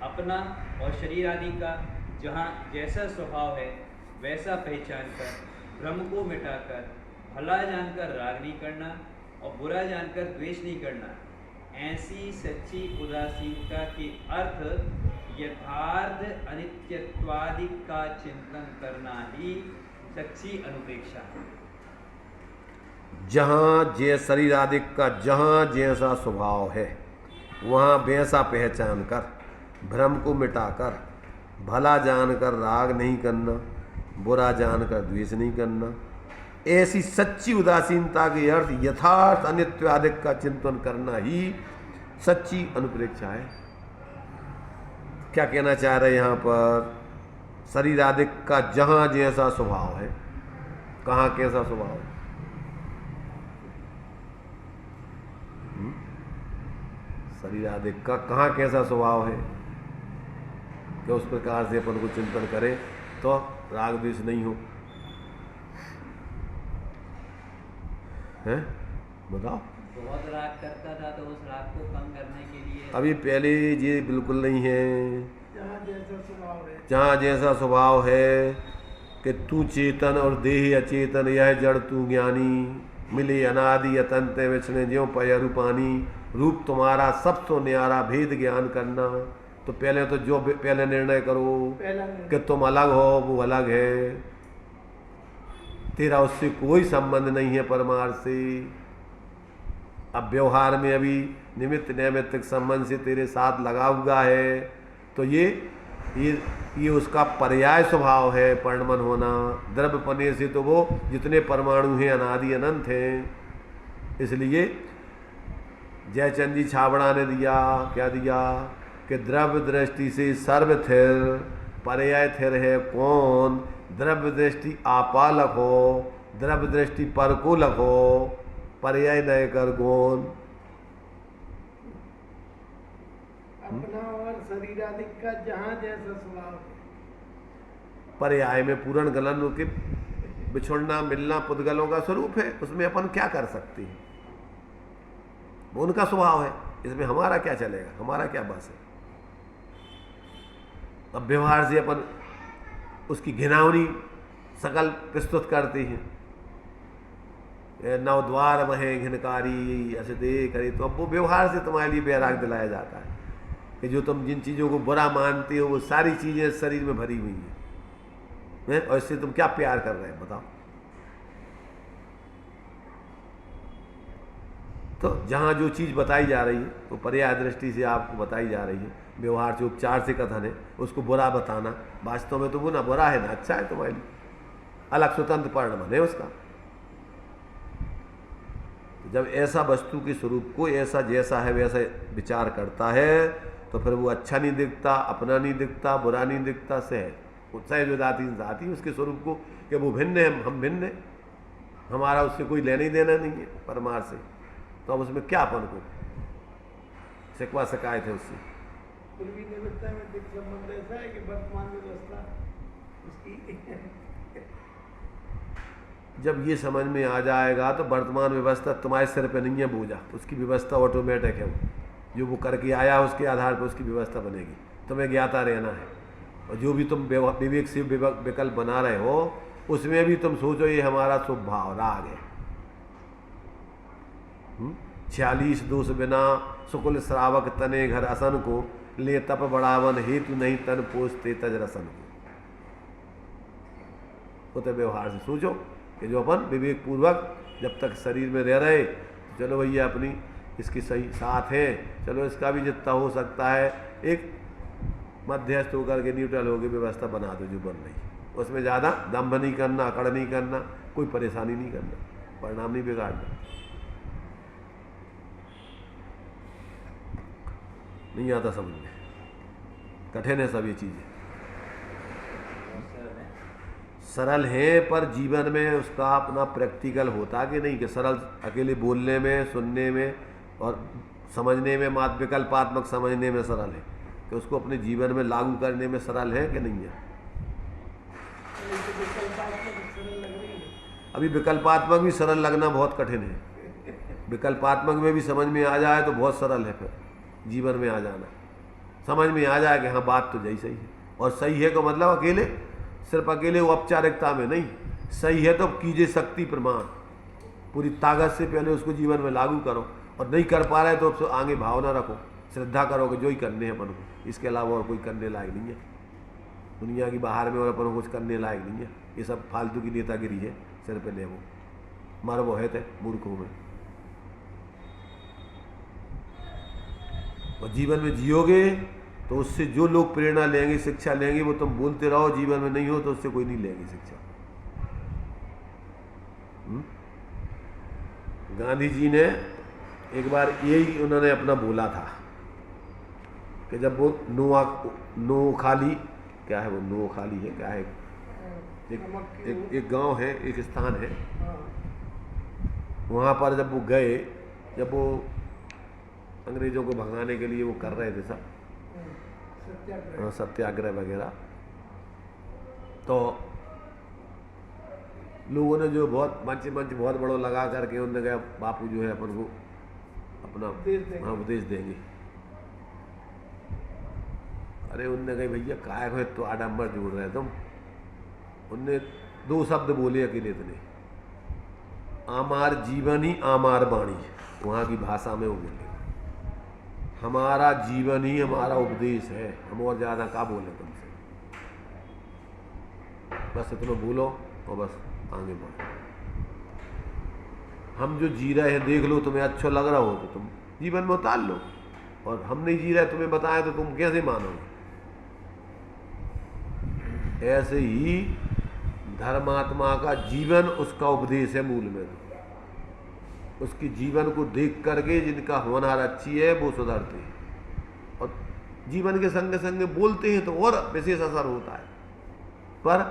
अपना और शरीर आदि का जहाँ जैसा स्वभाव है वैसा पहचान कर भ्रम को मिटाकर भला जानकर राग नहीं करना और बुरा जानकर द्वेष नहीं करना, ऐसी सच्ची उदासीनता के अर्थ यथार्थ अनित्यत्वादि का चिंतन करना ही सच्ची अनुपेक्षा है। जहाँ जे शरीर आदि का जहाँ जैसा स्वभाव है वहाँ वैसा पहचान कर भ्रम को मिटाकर भला जानकर राग नहीं करना, बुरा जानकर द्वेष नहीं करना, ऐसी सच्ची उदासीनता के अर्थ यथार्थ अनित्यादिक का चिंतन करना ही सच्ची अनुप्रेक्षा है। क्या कहना चाह रहे हैं यहाँ पर? शरीर आदिक का जहाँ जैसा स्वभाव है, कहाँ कैसा स्वभाव है? शरीर आदिक का कहाँ कैसा स्वभाव है कि उस प्रकार से अपन को चिंतन करें तो राग द्वेष नहीं हो। हैं बताओ? बहुत राग करता था, तो उस राग को कम करने के लिए अभी पहले ये बिल्कुल नहीं है। जहाँ जैसा स्वभाव है, जहाँ जैसा स्वभाव है कि तू चेतन और देह अचेतन, यह जड़ तू ज्ञानी, मिले अनादि अतंत विछने ज्यों पयरु पानी, रूप तुम्हारा सब तो न्यारा, भेद ज्ञान करना। तो पहले तो जो पहले निर्णय करो पहला कि तुम अलग हो, वो अलग है, तेरा उससे कोई संबंध नहीं है परमार्थ से। अब व्यवहार में अभी निमित्त नैमित्तिक संबंध से तेरे साथ लगा हुआ है, तो ये उसका पर्याय स्वभाव है परिणमन होना। द्रव्य पने से तो वो जितने परमाणु हैं अनादि अनंत हैं। इसलिए जयचंद जी छाबड़ा ने दिया, क्या दिया कि द्रव्य दृष्टि से सर्व थिर, पर्याय थिर है कौन। द्रव्य दृष्टि आपा लखो, द्रव्य दृष्टि पर को लखो, पर्याय नय कर कौन। अपना और शरीर आदि का जहाँ जैसा स्वभाव है, पर्याय में पूर्ण गलन के बिछुड़ना मिलना पुद्गलों का स्वरूप है, उसमें अपन क्या कर सकते हैं, वो उनका स्वभाव है, इसमें हमारा क्या चलेगा, हमारा क्या बस है। अब व्यवहार से अपन उसकी घिनौनी सकल प्रस्तुत करते हैं, नव द्वार महे घिनकारी ऐसे दे करे, तो अब वो व्यवहार से तुम्हारे लिए बैराग दिलाया जाता है कि जो तुम जिन चीज़ों को बुरा मानते हो वो सारी चीज़ें शरीर में भरी हुई हैं, और इससे तुम क्या प्यार कर रहे हैं बताओ। तो जहाँ जो चीज़ बताई जा रही है वो पर्याय दृष्टि से आपको बताई जा रही है, व्यवहार से उपचार से कथन है, उसको बुरा बताना वास्तव में तो वो ना बुरा है ना अच्छा है तुम्हारे लिए, अलग स्वतंत्र परिणमन है उसका। जब ऐसा वस्तु के स्वरूप को ऐसा जैसा है वैसा विचार करता है तो फिर वो अच्छा नहीं दिखता, अपना नहीं दिखता, बुरा नहीं दिखता, सहज जाती उसके स्वरूप को कि वो भिन्न है, हम भिन्न है, हमारा उससे कोई लेना ही देना नहीं है परमार्थ से, तो अब उसमें क्या अपन को शिकवा शिकायत है उससे। पूर्वी निमित्ता में दिख संबंध ऐसा है कि वर्तमान व्यवस्था उसकी जब ये समझ में आ जाएगा तो वर्तमान व्यवस्था तुम्हारे सिर पे नहीं है बोझा, उसकी व्यवस्था ऑटोमेटिक है, वो जो वो करके आया उसके आधार पर उसकी व्यवस्था बनेगी, तुम्हें ज्ञाता रहना है। और जो भी तुम विवेक से विकल्प बना रहे हो उसमें भी तुम सोचो ये हमारा शुभ भाव राग है। 46 दोष बिना सुकुल श्रावक तने घर असन को, ले तप बढ़ावन हेतु नहीं तन पोषते तज रसन को। तो व्यवहार से सोचो कि जो अपन विवेक पूर्वक जब तक शरीर में रह रहे, चलो भैया अपनी इसकी सही साथ है, चलो इसका भी जितना हो सकता है एक मध्यस्थ होकर के न्यूट्रल होकर व्यवस्था बना दो जो बन रही, उसमें ज़्यादा दम्भ नहीं करना, अकड़ नहीं करना, कोई परेशानी नहीं करना, परिणाम नहीं बिगाड़ना। नहीं आता समझ में, कठिन है सब ये चीज़ें, सरल है पर जीवन में उसका अपना प्रैक्टिकल होता कि नहीं, कि सरल अकेले बोलने में, सुनने में और समझने में, मात विकल्पात्मक समझने में सरल है, कि उसको अपने जीवन में लागू करने में सरल है कि नहीं है। अभी विकल्पात्मक भी सरल लगना बहुत कठिन है, विकल्पात्मक में भी समझ में आ जाए तो बहुत सरल है, फिर जीवन में आ जाना, समझ में आ जाए कि हाँ बात तो सही है, और सही है का मतलब अकेले सिर्फ अकेले वो औपचारिकता में नहीं, सही है तो कीजिए शक्ति प्रमाण, पूरी ताकत से पहले उसको जीवन में लागू करो, और नहीं कर पा रहे तो आगे भावना रखो, श्रद्धा करो कि जो ही करने हैं अपन को, इसके अलावा और कोई करने लायक नहीं है दुनिया की बाहर में, और अपन को कुछ करने लायक नहीं है, ये सब फालतू की नेतागिरी है, सिर पे ले वो मर वो है थे मूर्खों में। और जीवन में जियोगे तो उससे जो लोग प्रेरणा लेंगे, शिक्षा लेंगे, वो तुम बोलते रहो, जीवन में नहीं हो तो उससे कोई नहीं लेंगे शिक्षा। गांधी जी ने एक बार यही उन्होंने अपना बोला था कि जब वो नोखाली, क्या है वो नोखाली है, क्या है, एक गांव है, एक स्थान है, वहाँ पर जब वो गए, जब वो अंग्रेजों को भगाने के लिए वो कर रहे थे सब सत्याग्रह वगैरह, तो लोगों ने जो बहुत मंच बहुत बड़ो लगा करके उन्होंने कहा बापू जो है अपन को अपना उपदेश देंगे। हाँ उपदेश देंगे। अरे उनने कही भैया काय को तो आडम्बर जोड़ रहे तुम। उनने 2 शब्द बोले अकेले इतने, आमार जीवन ही आमार वाणी, वहाँ की भाषा में वो बोले हमारा जीवन ही हमारा उपदेश है, हम और ज़्यादा क्या बोले तुमसे, बस इतना बोलो और बस आगे बढ़ो। हम जो जी रहे हैं देख लो, तुम्हें अच्छा लग रहा हो तो तुम जीवन में उतार लो, और हम नहीं जी रहे तुम्हें बताएं तो तुम कैसे मानोगे। ऐसे ही धर्मात्मा का जीवन उसका उपदेश है मूल में। उसके जीवन को देख करके जिनका होनहार अच्छी है वो सुधरते हैं, और जीवन के संग संग बोलते हैं तो और विशेष असर होता है। पर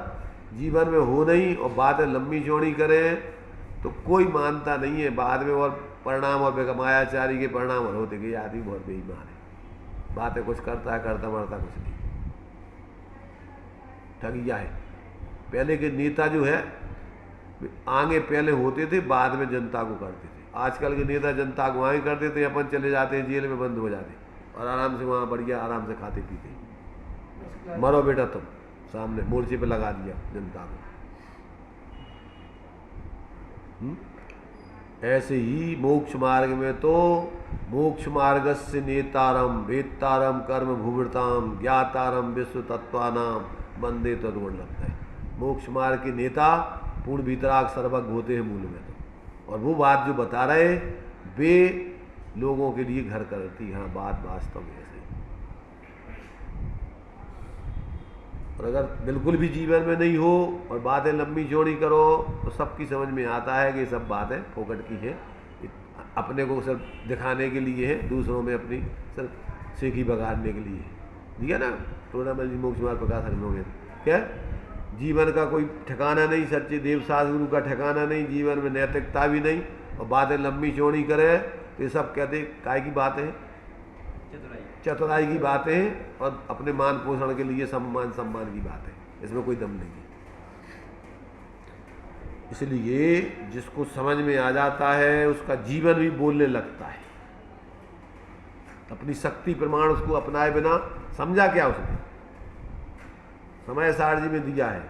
जीवन में हो नहीं और बातें लंबी चौड़ी करें तो कोई मानता नहीं है। बाद में और परिणाम और मायाचारी के परिणाम और होते कि आदमी बहुत बेईमान है, बातें कुछ करता है करता मरता कुछ नहीं, ठगिया है। पहले के नेता जो है आगे पहले होते थे, बाद में जनता को करते थे। आजकल के नेता जनता को वहीं करते थे, अपन चले जाते हैं जेल में बंद हो जाते और आराम से वहाँ बढ़िया आराम से खाते पीते। मरो बेटा तुम, सामने मोर्चे पे लगा दिया जनता को। ऐसे ही मोक्ष मार्ग में तो मोक्ष मार्गस्य नेतारम वेत्तारम कर्म भूवृताम ज्ञातारम विश्व तत्वानाम वंदे तदुर्लभ है। मोक्ष मार्ग के नेता पूर्ण वितराग सर्वज्ञ होते हैं मूल में तो, और वो बात जो बता रहे वे लोगों के लिए घर करती। हाँ बात वास्तव में ऐसे ही। और अगर बिल्कुल भी जीवन में नहीं हो और बातें लंबी चौड़ी करो तो सबकी समझ में आता है कि सब बातें फोकट की है, अपने को सिर्फ दिखाने के लिए है, दूसरों में अपनी सिर्फ सेखी बगाड़ने के लिए। ठीक है ना, टोडामल जी मोक्ष मार्ग प्रकाश में क्या जीवन का कोई ठिकाना नहीं, सच्चे देव साधु गुरु का ठिकाना नहीं, जीवन में नैतिकता भी नहीं, और बातें लंबी चौड़ी करे तो ये सब कहते काय की बातें हैं, चतुराई की बातें हैं, और अपने मान पोषण के लिए सम्मान की बात है, इसमें कोई दम नहीं है। इसलिए जिसको समझ में आ जाता है उसका जीवन भी बोलने लगता है। अपनी शक्ति प्रमाण उसको अपनाए बिना समझा क्या उसने, समय सार जी में दिया है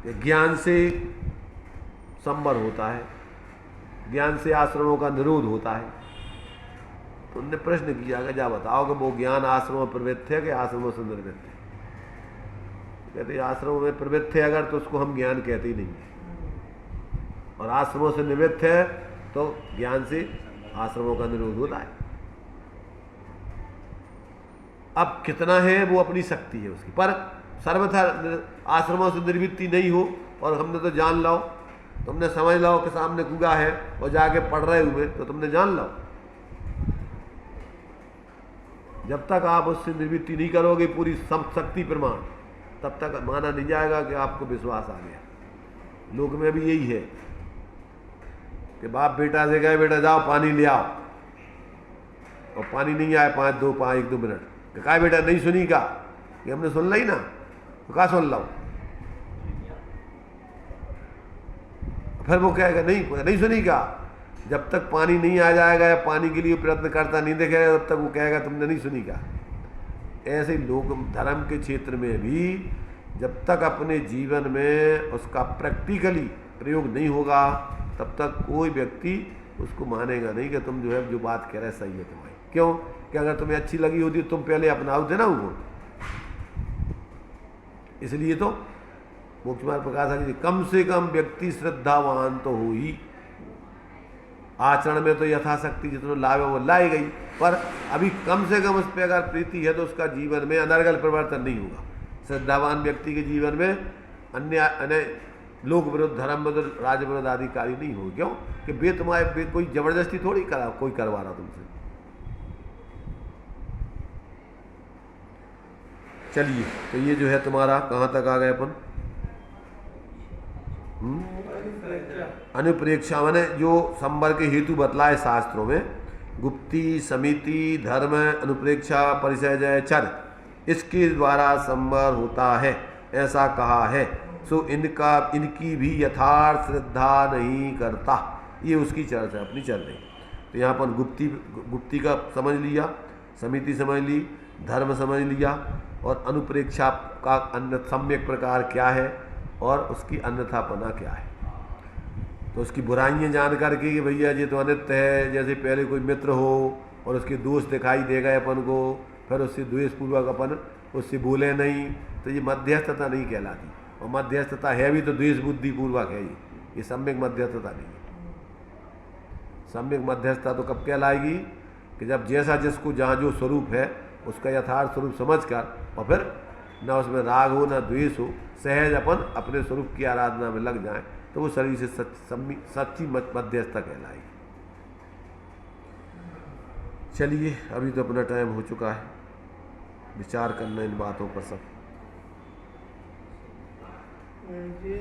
कि ज्ञान से संवर होता है, ज्ञान से आश्रमों का निरोध होता है। तो उनने प्रश्न किया कि जा बताओ कि वो ज्ञान आश्रमों में प्रवृत्त है कि आश्रमों से निर्वृत्त है। कहते आश्रमों में प्रवृत्त है अगर तो उसको हम ज्ञान कहते ही नहीं है, और आश्रमों से निवृत्त है तो ज्ञान से आश्रमों का निरोध होता है। अब कितना है वो अपनी शक्ति है उसकी, पर सर्वथा आश्रमों से निर्वृत्ति नहीं हो और हमने तो जान लाओ, तुमने समझ लाओ कि सामने कुआ है और जाके पढ़ रहे हुए तो तुमने जान लाओ। जब तक आप उससे निर्वृत्ति नहीं करोगे पूरी शक्ति प्रमाण, तब तक माना नहीं जाएगा कि आपको विश्वास आ गया। लोक में भी यही है कि बाप बेटा से कहे बेटा जाओ पानी ले आओ, और पानी नहीं आए 1-2 मिनट, कहा बेटा नहीं सुनी का, कि हमने सुन ली ना, तो कहा सुन लो। फिर वो कहेगा नहीं सुनी का। जब तक पानी नहीं आ जाएगा या पानी के लिए प्रयत्न करता नहीं देखेगा तब तक वो कहेगा तुमने नहीं सुनी का। ऐसे लोग धर्म के क्षेत्र में भी जब तक अपने जीवन में उसका प्रैक्टिकली प्रयोग नहीं होगा तब तक कोई व्यक्ति उसको मानेगा नहीं कि तुम जो है जो बात कह रहे सही है तुम्हारी। क्यों कि अगर तुम्हें अच्छी लगी होती तो तुम पहले अपनाओ थे ना वो। इसलिए तो मोक्ष मार्ग प्रकाश कम से कम व्यक्ति श्रद्धावान तो हो ही। आचरण में तो यथाशक्ति जितना लाभ है वो लाई गई, पर अभी कम से कम उस पर अगर प्रीति है तो उसका जीवन में अनर्गल परिवर्तन नहीं होगा। श्रद्धावान व्यक्ति के जीवन में अन्य लोक विरुद्ध धर्म विरुद्ध राज्य विरुद्ध आदि कार्य नहीं हो। क्यों कि वे तुम्हारे कोई जबरदस्ती थोड़ी कोई करवा रहा तुमसे। चलिए तो ये जो है तुम्हारा कहाँ तक आ गए अपन, अनुप्रेक्षा माने जो संवर के हेतु बतलाए शास्त्रों में, गुप्ती समिति धर्म अनुप्रेक्षा परिचय जय चर, इसके द्वारा संवर होता है ऐसा कहा है। सो इनकी भी यथार्थ श्रद्धा नहीं करता। ये उसकी चर्चा अपनी चल रही। तो यहाँ पर गुप्ती का समझ लिया, समिति समझ ली, धर्म समझ लिया, और अनुप्रेक्षा का अन्य सम्यक प्रकार क्या है और उसकी अन्यथापना क्या है। तो उसकी बुराइयाँ जान करके कि भैया ये तो अनित्य है, जैसे पहले कोई मित्र हो और उसके दोष दिखाई दे गए अपन को, फिर उससे द्वेषपूर्वक अपन उससे बोले नहीं, तो ये मध्यस्थता नहीं कहलाती। और मध्यस्थता है भी तो द्वेष बुद्धि पूर्वक है, ये सम्यक मध्यस्थता नहीं है। सम्यक मध्यस्थता तो कब कहलाएगी कि जब जैसा जिसको जहाँ जो स्वरूप है उसका यथार्थ स्वरूप समझकर, और फिर न उसमें राग हो न द्वेष हो, सहज अपन अपने स्वरूप की आराधना में लग जाएं, तो वो शरीर से सच्ची मध्यस्थता कहलाएगी। चलिए, अभी तो अपना टाइम हो चुका है, विचार करना इन बातों पर सब। ये